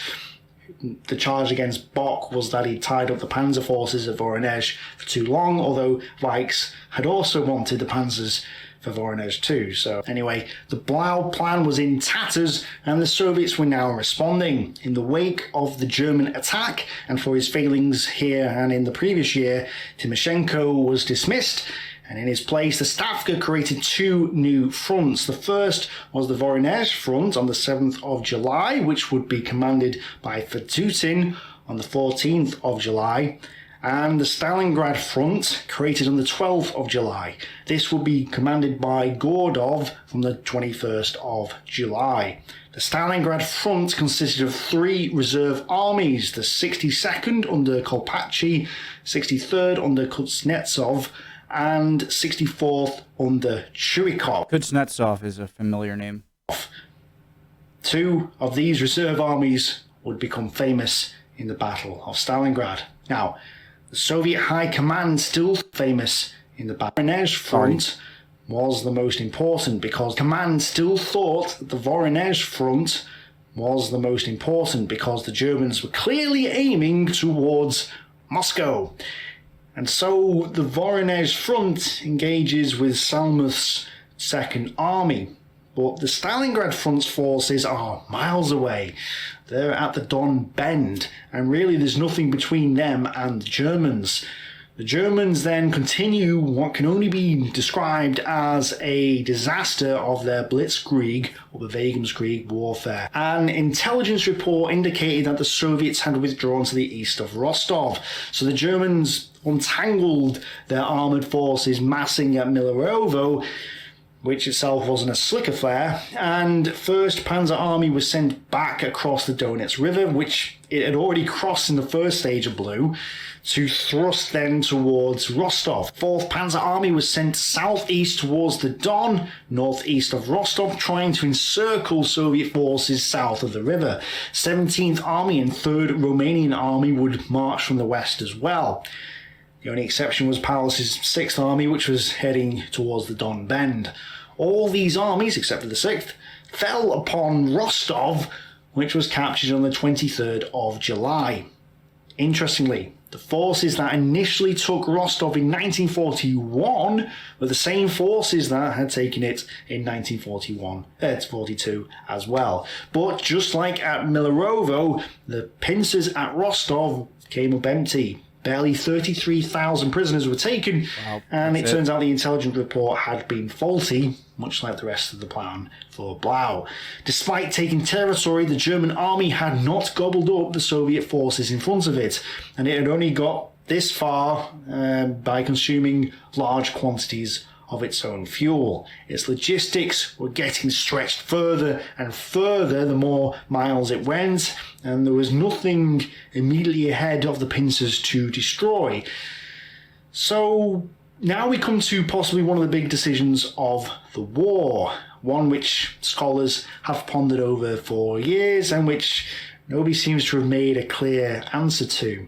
The charge against Bock was that he tied up the panzer forces of Voronezh for too long, although Weichs had also wanted the panzers for Voronezh too. So anyway, the Blau plan was in tatters and the Soviets were now responding. In the wake of the German attack, and for his failings here and in the previous year, Timoshenko was dismissed, and in his place the Stavka created two new fronts. The first was the Voronezh front on the 7th of July, which would be commanded by Vatutin on the 14th of July, and the Stalingrad front, created on the 12th of July. This will be commanded by Gordov from the 21st of July. The Stalingrad front consisted of three reserve armies, the 62nd under Kolpachi, 63rd under Kuznetsov, and 64th under Churikov. Kuznetsov is a familiar name. Two of these reserve armies would become famous in the Battle of Stalingrad. Now, the Soviet High Command still famous in the Voronezh front was the most important, because command still thought that the Voronezh front was the most important because the Germans were clearly aiming towards Moscow. And so the Voronezh front engages with Salmuth's Second Army. But the Stalingrad front's forces are miles away. They're at the Don Bend, and really there's nothing between them and the Germans. The Germans then continue what can only be described as a disaster of their Blitzkrieg or Bewegungskrieg warfare. An intelligence report indicated that the Soviets had withdrawn to the east of Rostov, so the Germans untangled their armoured forces massing at Milerovo, which itself wasn't a slick affair, and 1st Panzer Army was sent back across the Donets River, which it had already crossed in the first stage of Blue, to thrust then towards Rostov. 4th Panzer Army was sent southeast towards the Don, northeast of Rostov, trying to encircle Soviet forces south of the river. 17th Army and 3rd Romanian Army would march from the west as well. The only exception was Paulus's 6th Army, which was heading towards the Don Bend. All these armies, except for the 6th, fell upon Rostov, which was captured on the 23rd of July. Interestingly, the forces that initially took Rostov in 1941 were the same forces that had taken it in 1942 as well. But just like at Milerovo, the pincers at Rostov came up empty. Barely 33,000 prisoners were taken, wow, and it turns out the intelligence report had been faulty, much like the rest of the plan for Blau. Despite taking territory, the German army had not gobbled up the Soviet forces in front of it, and it had only got this far by consuming large quantities of its own fuel. Its logistics were getting stretched further and further the more miles it went, and there was nothing immediately ahead of the pincers to destroy. So now we come to possibly one of the big decisions of the war, one which scholars have pondered over for years and which nobody seems to have made a clear answer to.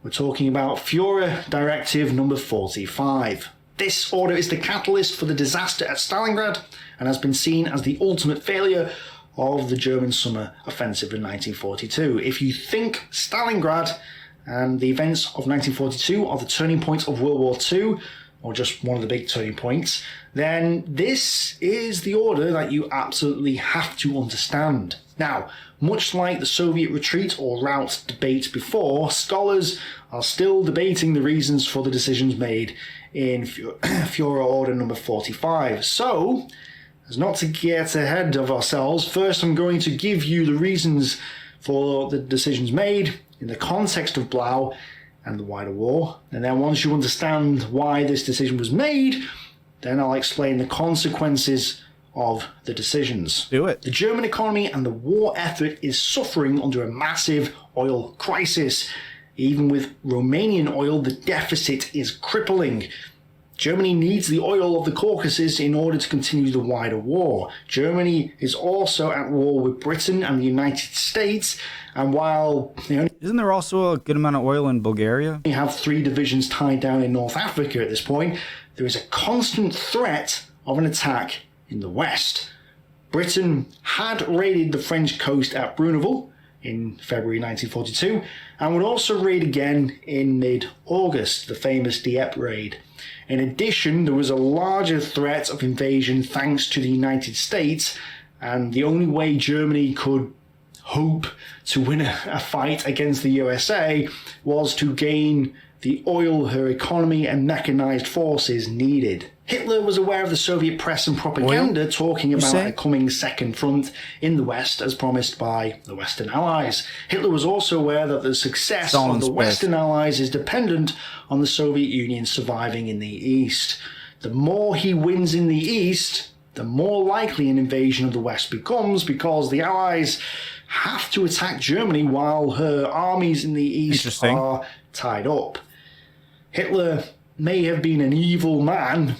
We're talking about Führer Directive number 45. This order is the catalyst for the disaster at Stalingrad and has been seen as the ultimate failure of the German summer offensive in 1942. If you think Stalingrad and the events of 1942 are the turning points of World War II, or just one of the big turning points, then this is the order that you absolutely have to understand. Now, much like the Soviet retreat or rout debate before, scholars are still debating the reasons for the decisions made in Führer Order number 45. So, as not to get ahead of ourselves, first I'm going to give you the reasons for the decisions made in the context of Blau and the wider war. And then once you understand why this decision was made, then I'll explain the consequences of the decisions. Do it. The German economy and the war effort is suffering under a massive oil crisis. Even with Romanian oil, the deficit is crippling. Germany needs the oil of the Caucasus in order to continue the wider war. Germany is also at war with Britain and the United States, and while they only Isn't there also a good amount of oil in Bulgaria? have 3 divisions tied down in North Africa at this point, there is a constant threat of an attack in the west. Britain had raided the French coast at Bruneval in February 1942, and would also raid again in mid-August, the famous Dieppe raid. In addition, there was a larger threat of invasion thanks to the United States, and the only way Germany could hope to win a fight against the USA was to gain the oil her economy and mechanized forces needed. Hitler was aware of the Soviet press and propaganda talking about a coming second front in the West as promised by the Western Allies. Hitler was also aware that the success of the Western Allies is dependent on the Soviet Union surviving in the East. The more he wins in the East, the more likely an invasion of the West becomes, because the Allies have to attack Germany while her armies in the East are tied up. Hitler may have been an evil man,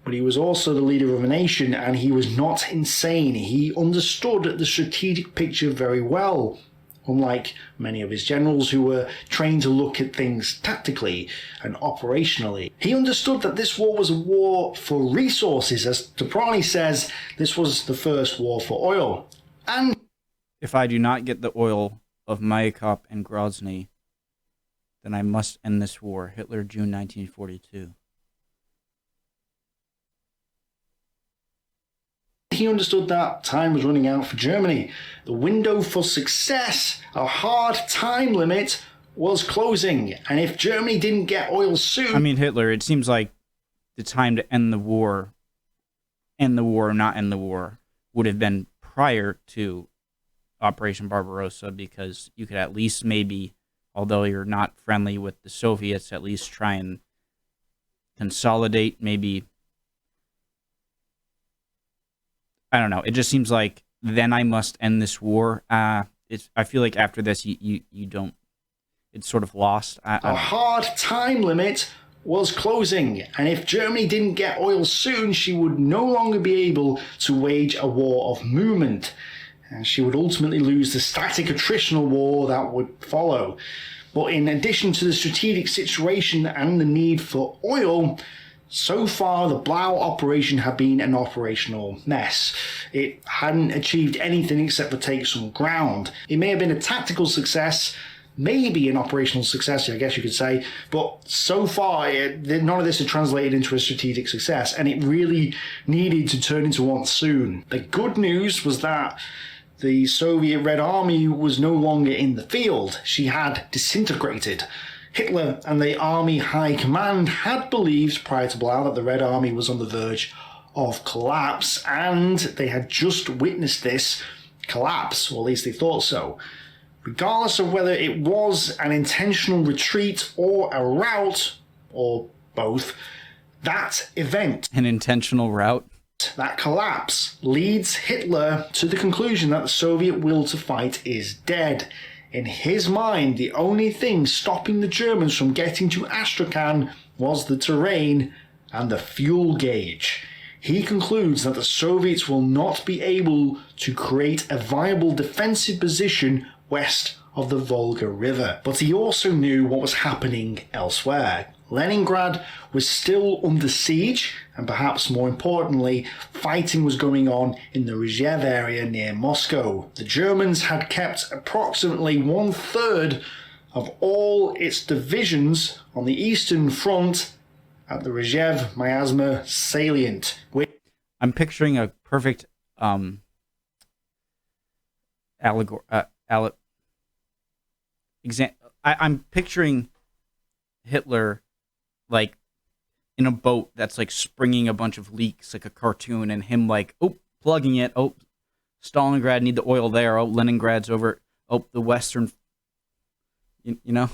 but he was also the leader of a nation, and he was not insane. He understood the strategic picture very well, unlike many of his generals who were trained to look at things tactically and operationally. He understood that this war was a war for resources. As Toprani says, this was the first war for oil. And if I do not get the oil of Mayakop and Grozny, then I must end this war. Hitler, June 1942. He understood that time was running out for Germany. The window for success, a hard time limit, was closing. And if Germany didn't get oil soon... I mean, Hitler, it seems like the time to end the war, not end the war, would have been prior to Operation Barbarossa, because you could at least maybe, although you're not friendly with the Soviets, at least try and consolidate, maybe. I don't know. It just seems like then I must end this war. I feel like after this, you don't. It's sort of lost. A hard time limit was closing, and if Germany didn't get oil soon, she would no longer be able to wage a war of movement, and she would ultimately lose the static attritional war that would follow. But in addition to the strategic situation and the need for oil, so far the Blau operation had been an operational mess. It hadn't achieved anything except for take some ground. It may have been a tactical success, maybe an operational success, I guess you could say, but so far none of this had translated into a strategic success, and it really needed to turn into one soon. The good news was that the Soviet Red Army was no longer in the field. She had disintegrated. Hitler and the Army High Command had believed prior to Blau that the Red Army was on the verge of collapse, and they had just witnessed this collapse, or at least they thought so. Regardless of whether it was an intentional retreat or a rout, or both, that event, an intentional rout, that collapse, leads Hitler to the conclusion that the Soviet will to fight is dead. In his mind, the only thing stopping the Germans from getting to Astrakhan was the terrain and the fuel gauge. He concludes that the Soviets will not be able to create a viable defensive position west of the Volga River. But he also knew what was happening elsewhere. Leningrad was still under siege, and perhaps more importantly, fighting was going on in the Rzhev area near Moscow. The Germans had kept approximately 1/3 of all its divisions on the Eastern Front at the Rzhev Miasma salient. I'm picturing a perfect I'm picturing Hitler like in a boat that's like springing a bunch of leaks like a cartoon, and him like, oh, plugging it, oh, Stalingrad, need the oil there, oh, Leningrad's over, oh, the Western, you know?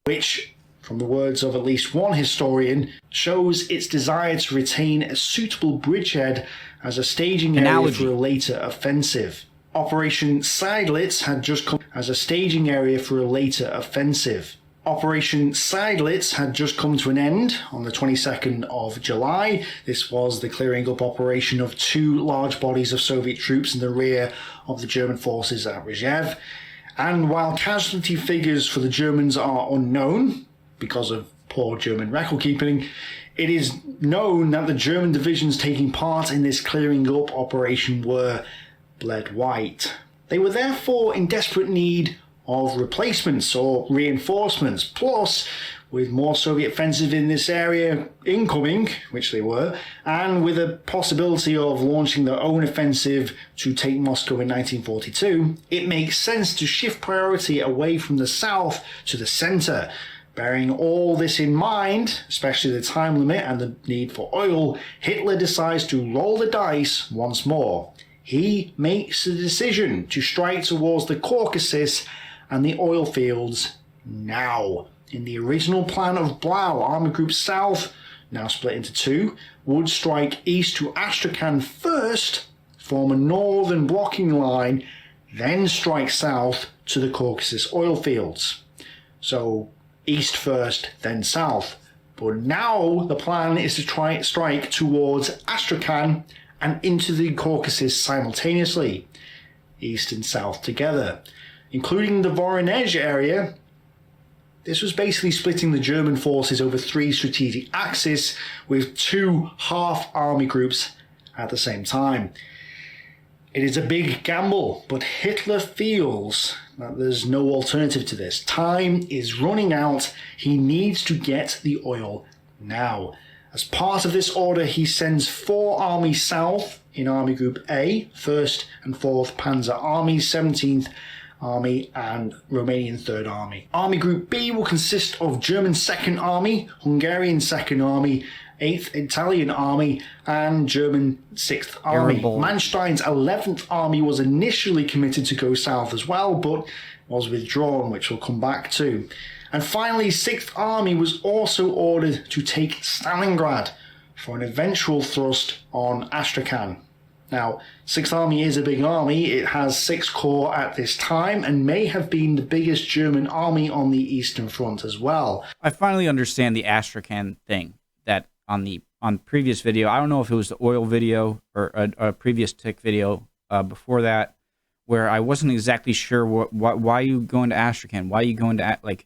Which, from the words of at least one historian, shows its desire to retain a suitable bridgehead as a staging area for a later offensive. Operation Seydlitz had just come as a staging area for a later offensive. Operation Seydlitz had just come to an end on the 22nd of July. This was the clearing up operation of two large bodies of Soviet troops in the rear of the German forces at Rostov. And while casualty figures for the Germans are unknown because of poor German record keeping, it is known that the German divisions taking part in this clearing up operation were bled white. They were therefore in desperate need of replacements or reinforcements, plus with more Soviet offensive in this area incoming, which they were, and with a possibility of launching their own offensive to take Moscow in 1942, it makes sense to shift priority away from the south to the centre. Bearing all this in mind, especially the time limit and the need for oil, Hitler decides to roll the dice once more. He makes the decision to strike towards the Caucasus and the oil fields now. In the original plan of Blau, Army Group South, now split into two, would strike east to Astrakhan first, form a northern blocking line, then strike south to the Caucasus oil fields. So east first, then south. But now the plan is to strike towards Astrakhan and into the Caucasus simultaneously, east and south together. Including the Voronezh area, this was basically splitting the German forces over three strategic axes with two half-army groups at the same time. It is a big gamble, but Hitler feels that there's no alternative to this. Time is running out. He needs to get the oil now. As part of this order, he sends 4 armies south in Army Group A, 1st and 4th Panzer Armies, 17th Army and Romanian 3rd Army. Army Group B will consist of German 2nd Army, Hungarian 2nd Army, 8th Italian Army and German 6th Army. Manstein's 11th Army was initially committed to go south as well, but was withdrawn, which we'll come back to. And finally, 6th Army was also ordered to take Stalingrad for an eventual thrust on Astrakhan. Now, 6th Army is a big army. It has 6 corps at this time and may have been the biggest German army on the Eastern Front as well. I finally understand the Astrakhan thing that on previous video. I don't know if it was the oil video or a previous tick video before that, where I wasn't exactly sure why you going to Astrakhan. Why are you going to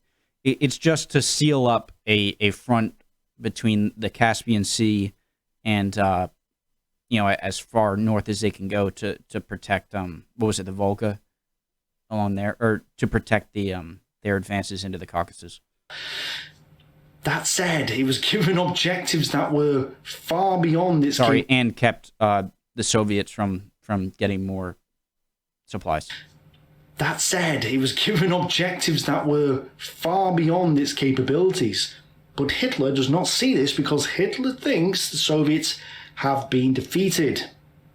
it's just to seal up a front between the Caspian Sea and as far north as they can go to protect what was it, the Volga along there, or to protect their advances into the Caucasus. That said, he was given objectives that were far beyond its and kept the Soviets from getting more supplies. That said, he was given objectives that were far beyond its capabilities. But Hitler does not see this because Hitler thinks the Soviets have been defeated,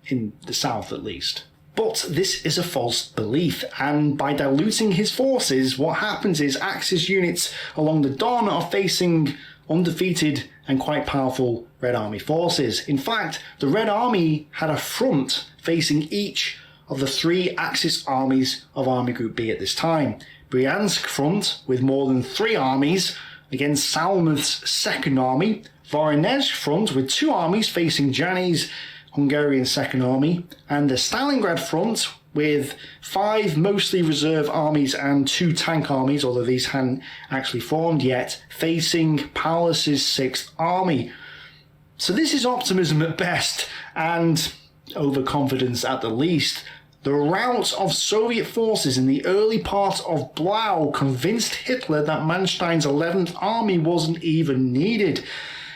in the south at least. But this is a false belief, and by diluting his forces, what happens is Axis units along the Don are facing undefeated and quite powerful Red Army forces. In fact, the Red Army had a front facing each of the 3 Axis armies of Army Group B at this time. Bryansk front with more than 3 armies against Salmuth's 2nd Army, Voronezh front with 2 armies facing Janis' Hungarian 2nd Army, and the Stalingrad front with 5 mostly reserve armies and 2 tank armies, although these hadn't actually formed yet, facing Paulus's 6th Army. So this is optimism at best, and overconfidence at the least. The rout of Soviet forces in the early part of Blau convinced Hitler that Manstein's 11th Army wasn't even needed,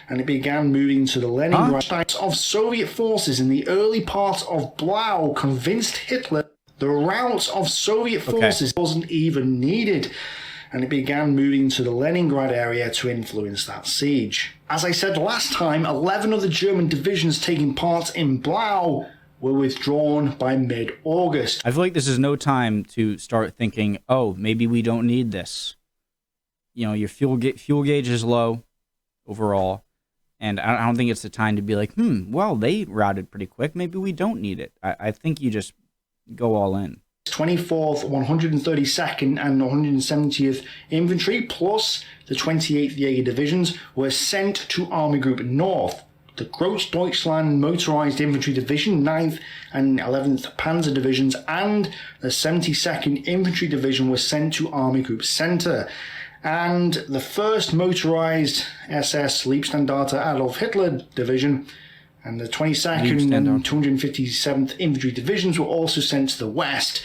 and it began moving to the Leningrad. Of Soviet forces in the early part of Blau convinced Hitler the rout of Soviet forces wasn't even needed, and it began moving to the Leningrad area to influence that siege. As I said last time, 11 of the German divisions taking part in Blau were withdrawn by mid-August. I feel like this is no time to start thinking, oh, maybe we don't need this. your fuel gauge is low overall, and I don't think it's the time to be like, well, they routed pretty quick. Maybe we don't need it. I think you just go all in. 24th, 132nd, and 170th Infantry, plus the 28th Jaeger Divisions, were sent to Army Group North. The Großdeutschland Motorized Infantry Division, 9th and 11th Panzer Divisions, and the 72nd Infantry Division were sent to Army Group Center. And the 1st Motorized SS Leibstandarte Adolf Hitler Division and the 22nd and 257th Infantry Divisions were also sent to the west.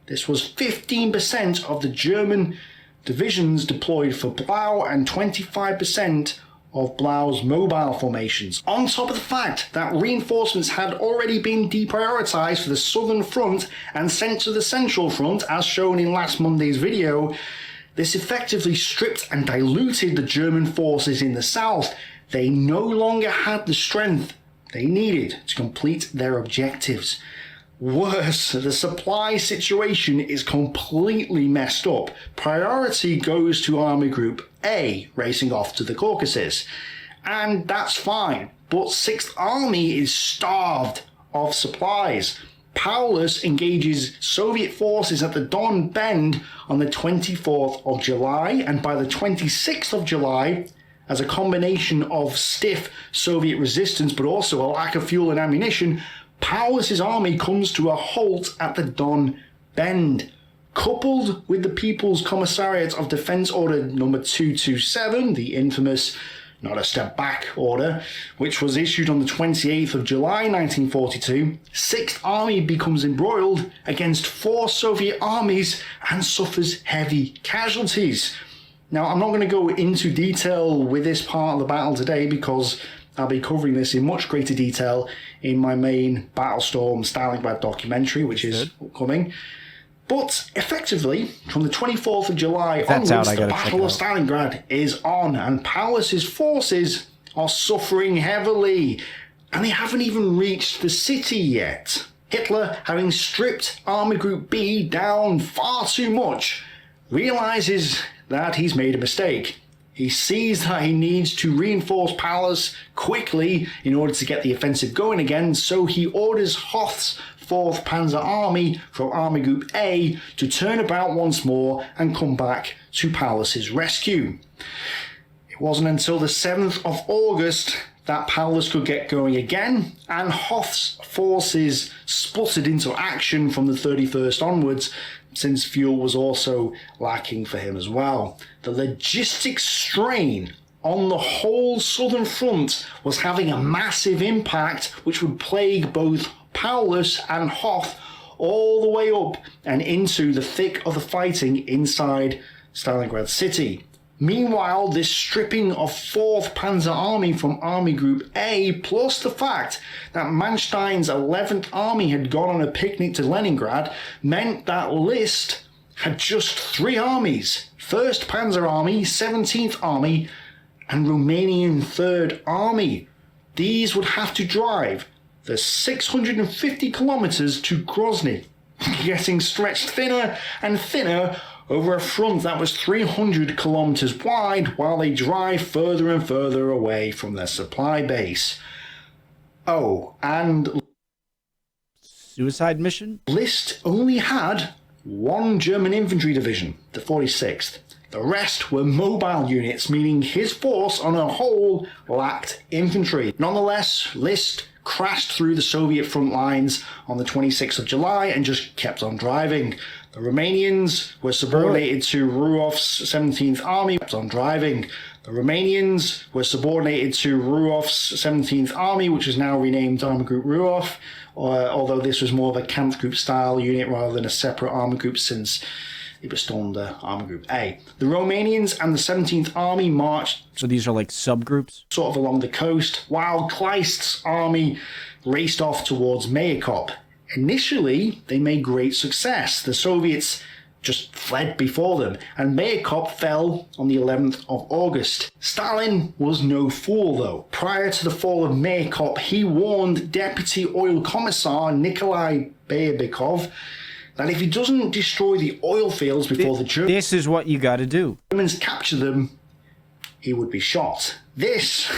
This was 15% of the German divisions deployed for Blau and 25% of Blau's mobile formations. On top of the fact that reinforcements had already been deprioritized for the southern front and sent to the central front, as shown in last Monday's video, this effectively stripped and diluted the German forces in the south. They no longer had the strength they needed to complete their objectives. Worse, the supply situation is completely messed up. Priority goes to Army Group A, racing off to the Caucasus. And that's fine, but 6th Army is starved of supplies. Paulus engages Soviet forces at the Don Bend on the 24th of July, and by the 26th of July, as a combination of stiff Soviet resistance but also a lack of fuel and ammunition, Paulus's army comes to a halt at the Don Bend. Coupled with the People's Commissariat of Defense Order number 227, the infamous not a step back order, which was issued on the 28th of July 1942, 6th Army becomes embroiled against 4 Soviet armies and suffers heavy casualties. Now, I'm not going to go into detail with this part of the battle today because I'll be covering this in much greater detail in my main Battlestorm Stalingrad documentary, which is upcoming. But effectively, from the 24th of July onwards, the Battle of Stalingrad is on, and Paulus's forces are suffering heavily, and they haven't even reached the city yet. Hitler, having stripped Army Group B down far too much, realizes that he's made a mistake. He sees that he needs to reinforce Paulus quickly in order to get the offensive going again, so he orders Hoth's 4th Panzer Army from Army Group A to turn about once more and come back to Paulus's rescue. It wasn't until the 7th of August that Paulus could get going again, and Hoth's forces sputtered into action from the 31st onwards, since fuel was also lacking for him as well. The logistics strain on the whole southern front was having a massive impact, which would plague both Paulus and Hoth all the way up and into the thick of the fighting inside Stalingrad city. Meanwhile, this stripping of 4th Panzer Army from Army Group A, plus the fact that Manstein's 11th Army had gone on a picnic to Leningrad, meant that List had just 3 armies: 1st Panzer Army, 17th Army, and Romanian 3rd Army. These would have to drive the 650 kilometers to Grozny, getting stretched thinner and thinner over a front that was 300 kilometers wide, while they drive further and further away from their supply base. Oh, and suicide mission? List only had 1 German infantry division, the 46th. The rest were mobile units, meaning his force on a whole lacked infantry. Nonetheless, List crashed through the Soviet front lines on the 26th of July and just kept on driving. The Romanians were subordinated to Ruoff's 17th Army, kept on driving. The Romanians were subordinated to Ruoff's 17th Army, which is now renamed Army Group Ruoff, although this was more of a Kampfgruppe style unit rather than a separate army group, since it was still under Army Group A. The Romanians and the 17th Army marched... So these are like subgroups? ...sort of along the coast, while Kleist's army raced off towards Mayakop. Initially, they made great success. The Soviets just fled before them, and Mayakop fell on the 11th of August. Stalin was no fool, though. Prior to the fall of Mayakop, he warned Deputy Oil Commissar Nikolai Berbikov that if he doesn't destroy the oil fields before the This is what you got to do. Germans capture them, he would be shot. This...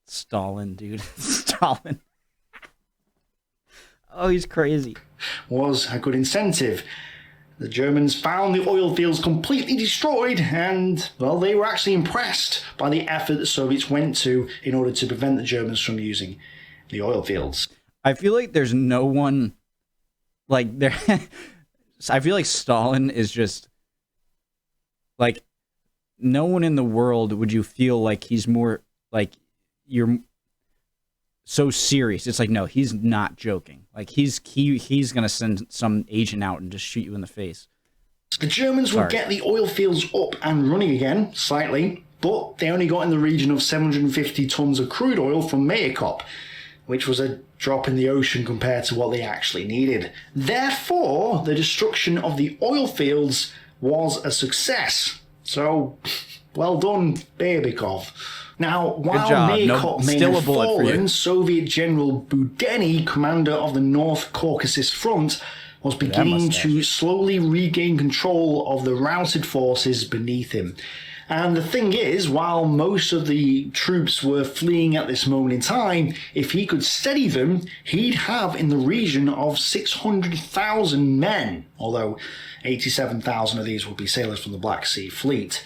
Stalin, dude. Stalin. Oh, he's crazy. Was a good incentive. The Germans found the oil fields completely destroyed and, well, they were actually impressed by the effort the Soviets went to in order to prevent the Germans from using the oil fields. I feel like there's no one, like, there... I feel like Stalin is just, like, no one in the world would you feel like he's more, like, you're so serious. It's like, no, he's not joking. Like, he's gonna send some agent out and just shoot you in the face. The Germans would get the oil fields up and running again, slightly, but they only got in the region of 750 tons of crude oil from Mayakop, which was a drop in the ocean compared to what they actually needed. Therefore, the destruction of the oil fields was a success. So, well done, Babikov. Now, while Mayakop may have fallen, Soviet General Budeny, commander of the North Caucasus Front, was beginning to slowly regain control of the routed forces beneath him. And the thing is, while most of the troops were fleeing at this moment in time, if he could steady them, he'd have in the region of 600,000 men, although 87,000 of these would be sailors from the Black Sea Fleet.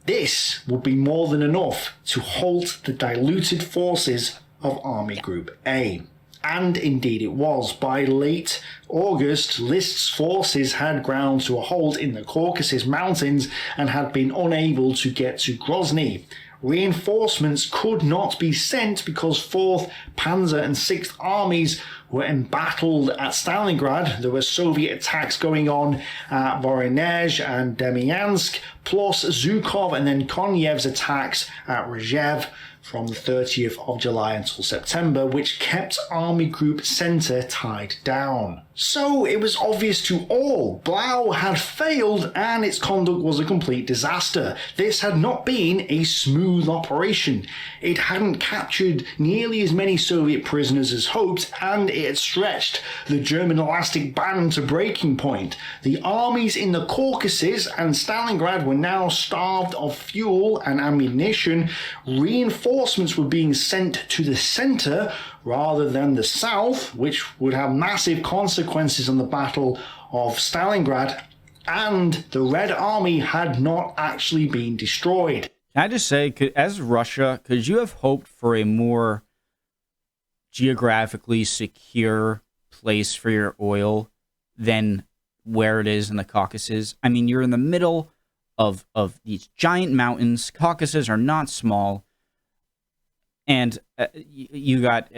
This would be more than enough to halt the diluted forces of Army Group A. And indeed it was. By late August, List's forces had ground to a halt in the Caucasus Mountains and had been unable to get to Grozny. Reinforcements could not be sent because 4th Panzer and 6th Armies were embattled at Stalingrad. There were Soviet attacks going on at Voronezh and Demyansk, plus Zhukov and then Konyev's attacks at Rzhev from the 30th of July until September, which kept Army Group Center tied down. So it was obvious to all, Blau had failed and its conduct was a complete disaster. This had not been a smooth operation. It hadn't captured nearly as many Soviet prisoners as hoped, and it had stretched the German elastic band to breaking point. The armies in the Caucasus and Stalingrad were now starved of fuel and ammunition. Reinforcements were being sent to the center rather than the south, which would have massive consequences on the Battle of Stalingrad, and the Red Army had not actually been destroyed. Can I just say, as Russia, could you have hoped for a more geographically secure place for your oil than where it is in the Caucasus? I mean, you're in the middle of these giant mountains. Caucasus are not small. And you got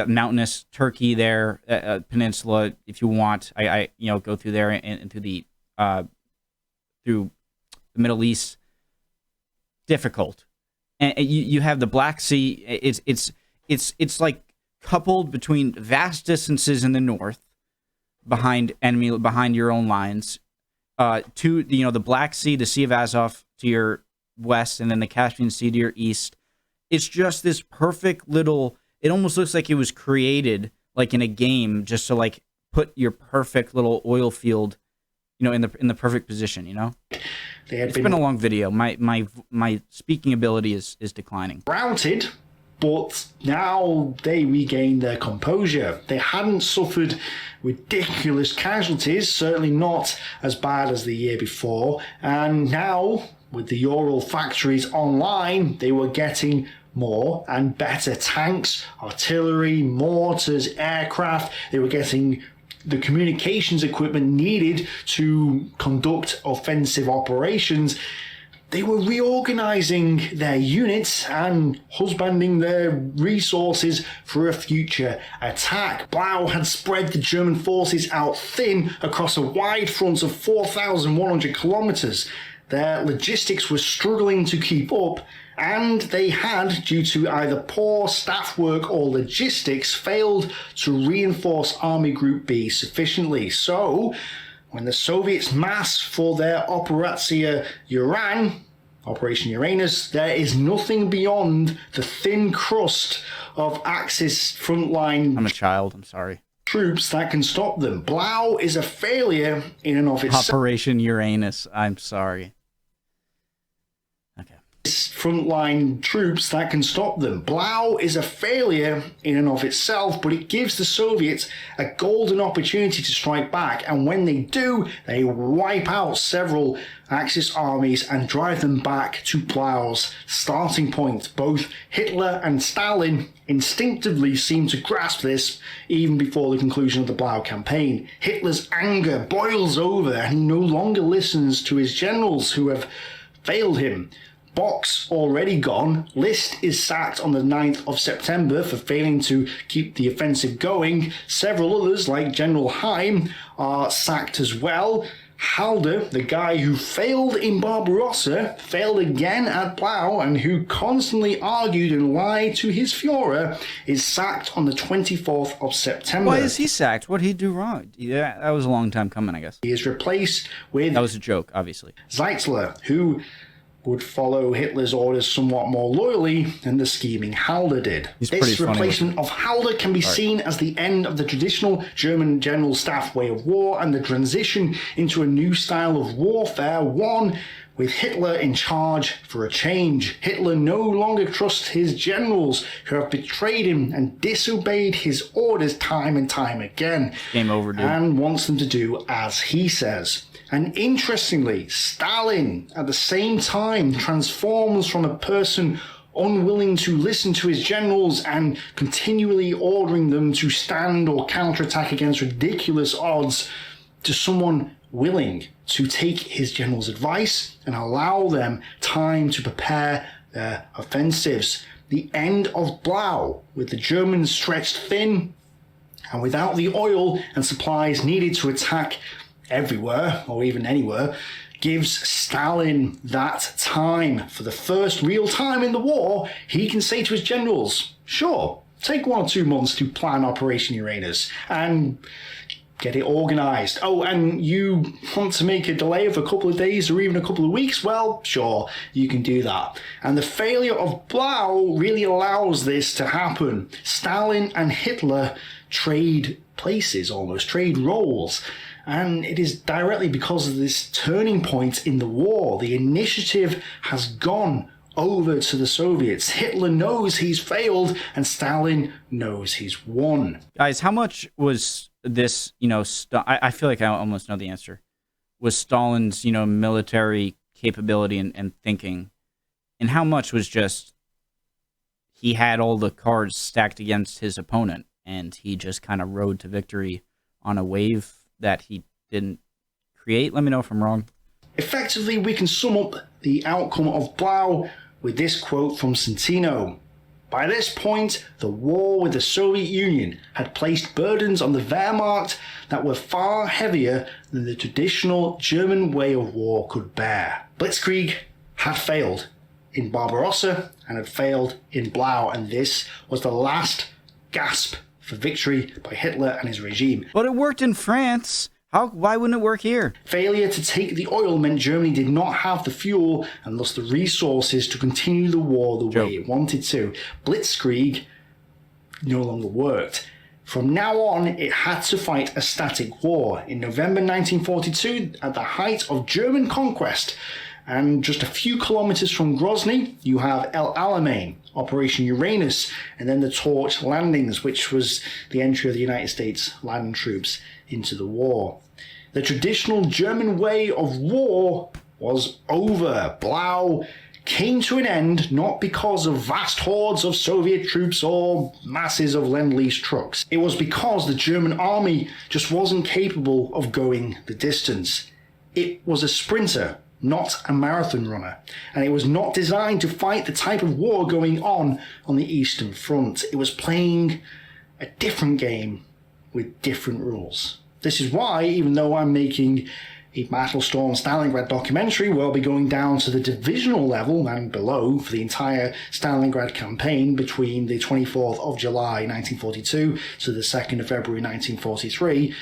mountainous Turkey there, peninsula. If you want, I go through there and through the Middle East. Difficult, and you have the Black Sea. It's like coupled between vast distances in the north, behind your own lines, to the Black Sea, the Sea of Azov to your west, and then the Caspian Sea to your east. It's just this perfect little, it almost looks like it was created like in a game just to like put your perfect little oil field, in the perfect position, It's been a long video. My speaking ability is declining. Routed, but now they regained their composure. They hadn't suffered ridiculous casualties, certainly not as bad as the year before, and now with the Ural factories online, they were getting more and better tanks, artillery, mortars, aircraft. They were getting the communications equipment needed to conduct offensive operations. They were reorganizing their units and husbanding their resources for a future attack. Blau had spread the German forces out thin across a wide front of 4,100 kilometers. Their logistics were struggling to keep up, and they had, due to either poor staff work or logistics, failed to reinforce Army Group B sufficiently. So, when the Soviets massed for their Operation Uranus, there is nothing beyond the thin crust of Axis frontline. I'm a child, I'm sorry. troops that can stop them. Blau is a failure in and of itself. Operation Uranus. I'm sorry. Okay. Frontline troops that can stop them. Blau is a failure in and of itself, but it gives the Soviets a golden opportunity to strike back, and when they do, they wipe out several Axis armies and drive them back to Blau's starting point. Both Hitler and Stalin instinctively seem to grasp this even before the conclusion of the Blau campaign. Hitler's anger boils over and he no longer listens to his generals who have failed him. Bock's already gone. List is sacked on the 9th of September for failing to keep the offensive going. Several others, like General Heim, are sacked as well. Halder, the guy who failed in Barbarossa, failed again at Blau, and who constantly argued and lied to his Führer, is sacked on the 24th of September. Why is he sacked? What did he do wrong? Yeah, that was a long time coming, I guess. He is replaced with... That was a joke, obviously. Zeitzler, who would follow Hitler's orders somewhat more loyally than the scheming Halder did. This replacement of Halder can be seen as the end of the traditional German general staff way of war and the transition into a new style of warfare, one with Hitler in charge for a change. Hitler no longer trusts his generals who have betrayed him and disobeyed his orders time and time again. Game over, dude. And wants them to do as he says. And interestingly, Stalin at the same time transforms from a person unwilling to listen to his generals and continually ordering them to stand or counterattack against ridiculous odds to someone willing to take his general's advice and allow them time to prepare their offensives. The end of Blau, with the Germans stretched thin and without the oil and supplies needed to attack everywhere or even anywhere, gives Stalin that time. For the first real time in the war, he can say to his generals, sure, take 1 or 2 months to plan Operation Uranus and get it organized. Oh, and you want to make a delay of a couple of days or even a couple of weeks? Well, sure, you can do that. And the failure of Blau really allows this to happen. Stalin and Hitler trade places, almost trade roles. And it is directly because of this turning point in the war. The initiative has gone over to the Soviets. Hitler knows he's failed and Stalin knows he's won. Guys, how much was this, I feel like I almost know the answer, was Stalin's, military capability and thinking, and how much was just he had all the cards stacked against his opponent and he just kind of rode to victory on a wave that he didn't create? Let me know if I'm wrong. Effectively, we can sum up the outcome of Blau with this quote from Centino. By this point, the war with the Soviet Union had placed burdens on the Wehrmacht that were far heavier than the traditional German way of war could bear. Blitzkrieg had failed in Barbarossa and had failed in Blau, and this was the last gasp for victory by Hitler and his regime. But it worked in France. Why wouldn't it work here? Failure to take the oil meant Germany did not have the fuel and thus the resources to continue the war the way it wanted to. Blitzkrieg no longer worked. From now on, it had to fight a static war. In November 1942, at the height of German conquest, and just a few kilometers from Grozny, you have El Alamein, Operation Uranus, and then the Torch landings, which was the entry of the United States land troops into the war. The traditional German way of war was over. Blau came to an end not because of vast hordes of Soviet troops or masses of Lend-Lease trucks. It was because the German army just wasn't capable of going the distance. It was a sprinter, not a marathon runner, and it was not designed to fight the type of war going on the Eastern Front. It was playing a different game with different rules. This is why, even though I'm making a Battlestorm Stalingrad documentary, where I'll be going down to the divisional level and below for the entire Stalingrad campaign between the 24th of July 1942 to the 2nd of February 1943,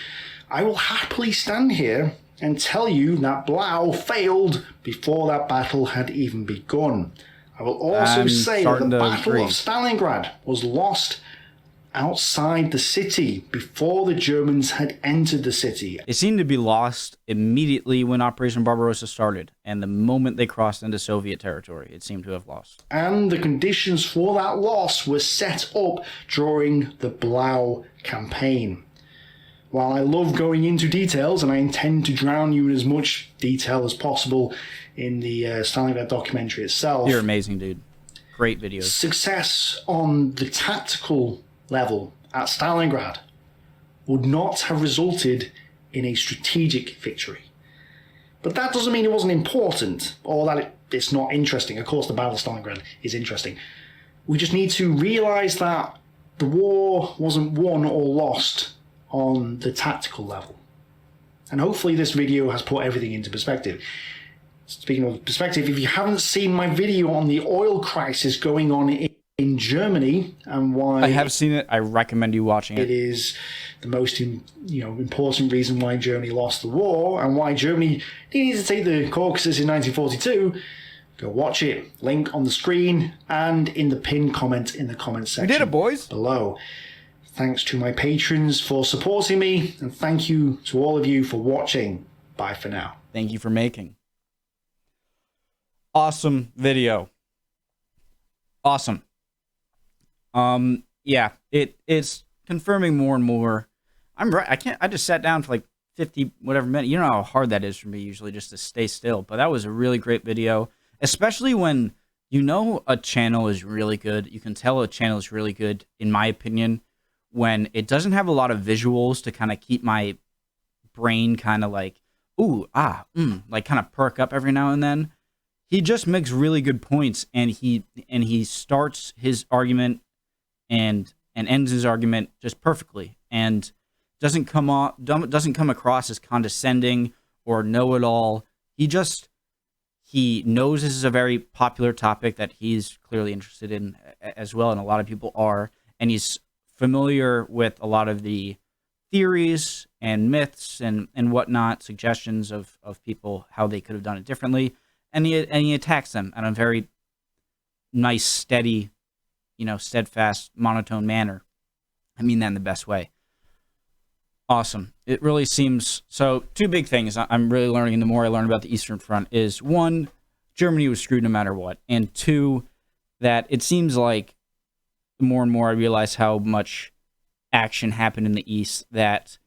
I will happily stand here and tell you that Blau failed before that battle had even begun. I will also say that the Battle of Stalingrad was lost outside the city before the Germans had entered the city. It seemed to be lost immediately when Operation Barbarossa started, and the moment they crossed into Soviet territory, it seemed to have lost. And the conditions for that loss were set up during the Blau campaign. While I love going into details, and I intend to drown you in as much detail as possible in the Stalingrad documentary itself. You're amazing, dude. Great videos. Success on the tactical level at Stalingrad would not have resulted in a strategic victory. But that doesn't mean it wasn't important, or that it's not interesting. Of course, the Battle of Stalingrad is interesting. We just need to realise that the war wasn't won or lost on the tactical level. And hopefully this video has put everything into perspective. Speaking of perspective, if you haven't seen my video on the oil crisis going on in Germany and why... I have seen it. I recommend you watching it. It is the most important reason why Germany lost the war and why Germany needed to take the Caucasus in 1942. Go watch it. Link on the screen and in the pinned comment in the comment section. We did it, boys. Below. Thanks to my patrons for supporting me, and thank you to all of you for watching. Bye for now. Thank you for making. Awesome video. Awesome. Yeah, it's confirming more and more. I'm right. I just sat down for like 50 whatever minutes. You know how hard that is for me usually just to stay still, but that was a really great video, especially when you know a channel is really good. You can tell a channel is really good, in my opinion, when it doesn't have a lot of visuals to kind of keep my brain kind of like, ooh, like kind of perk up every now and then. He just makes really good points, and he starts his argument and ends his argument just perfectly, and doesn't come across as condescending or know-it-all. He knows this is a very popular topic that he's clearly interested in as well, and a lot of people are, and he's familiar with a lot of the theories and myths and whatnot, suggestions of people how they could have done it differently, and he attacks them in a very nice, steady, steadfast, monotone manner. I mean that in the best way. Awesome. It really seems so. Two big things I'm really learning, and the more I learn about the Eastern Front, is one, Germany was screwed no matter what, and two, that it seems like the more and more I realize how much action happened in the East, that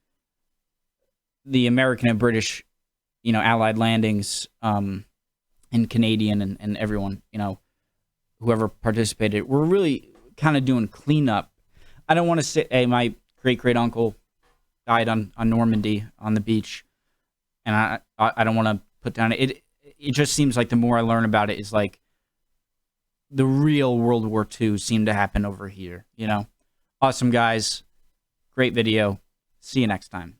the American and British, Allied landings, and Canadian and everyone, whoever participated, were really kind of doing cleanup. I don't want to say, hey, my great-great-uncle died on Normandy on the beach, and I don't want to put down it. It just seems like the more I learn about it is like the real World War II seemed to happen over here, Awesome, guys. Great video. See you next time.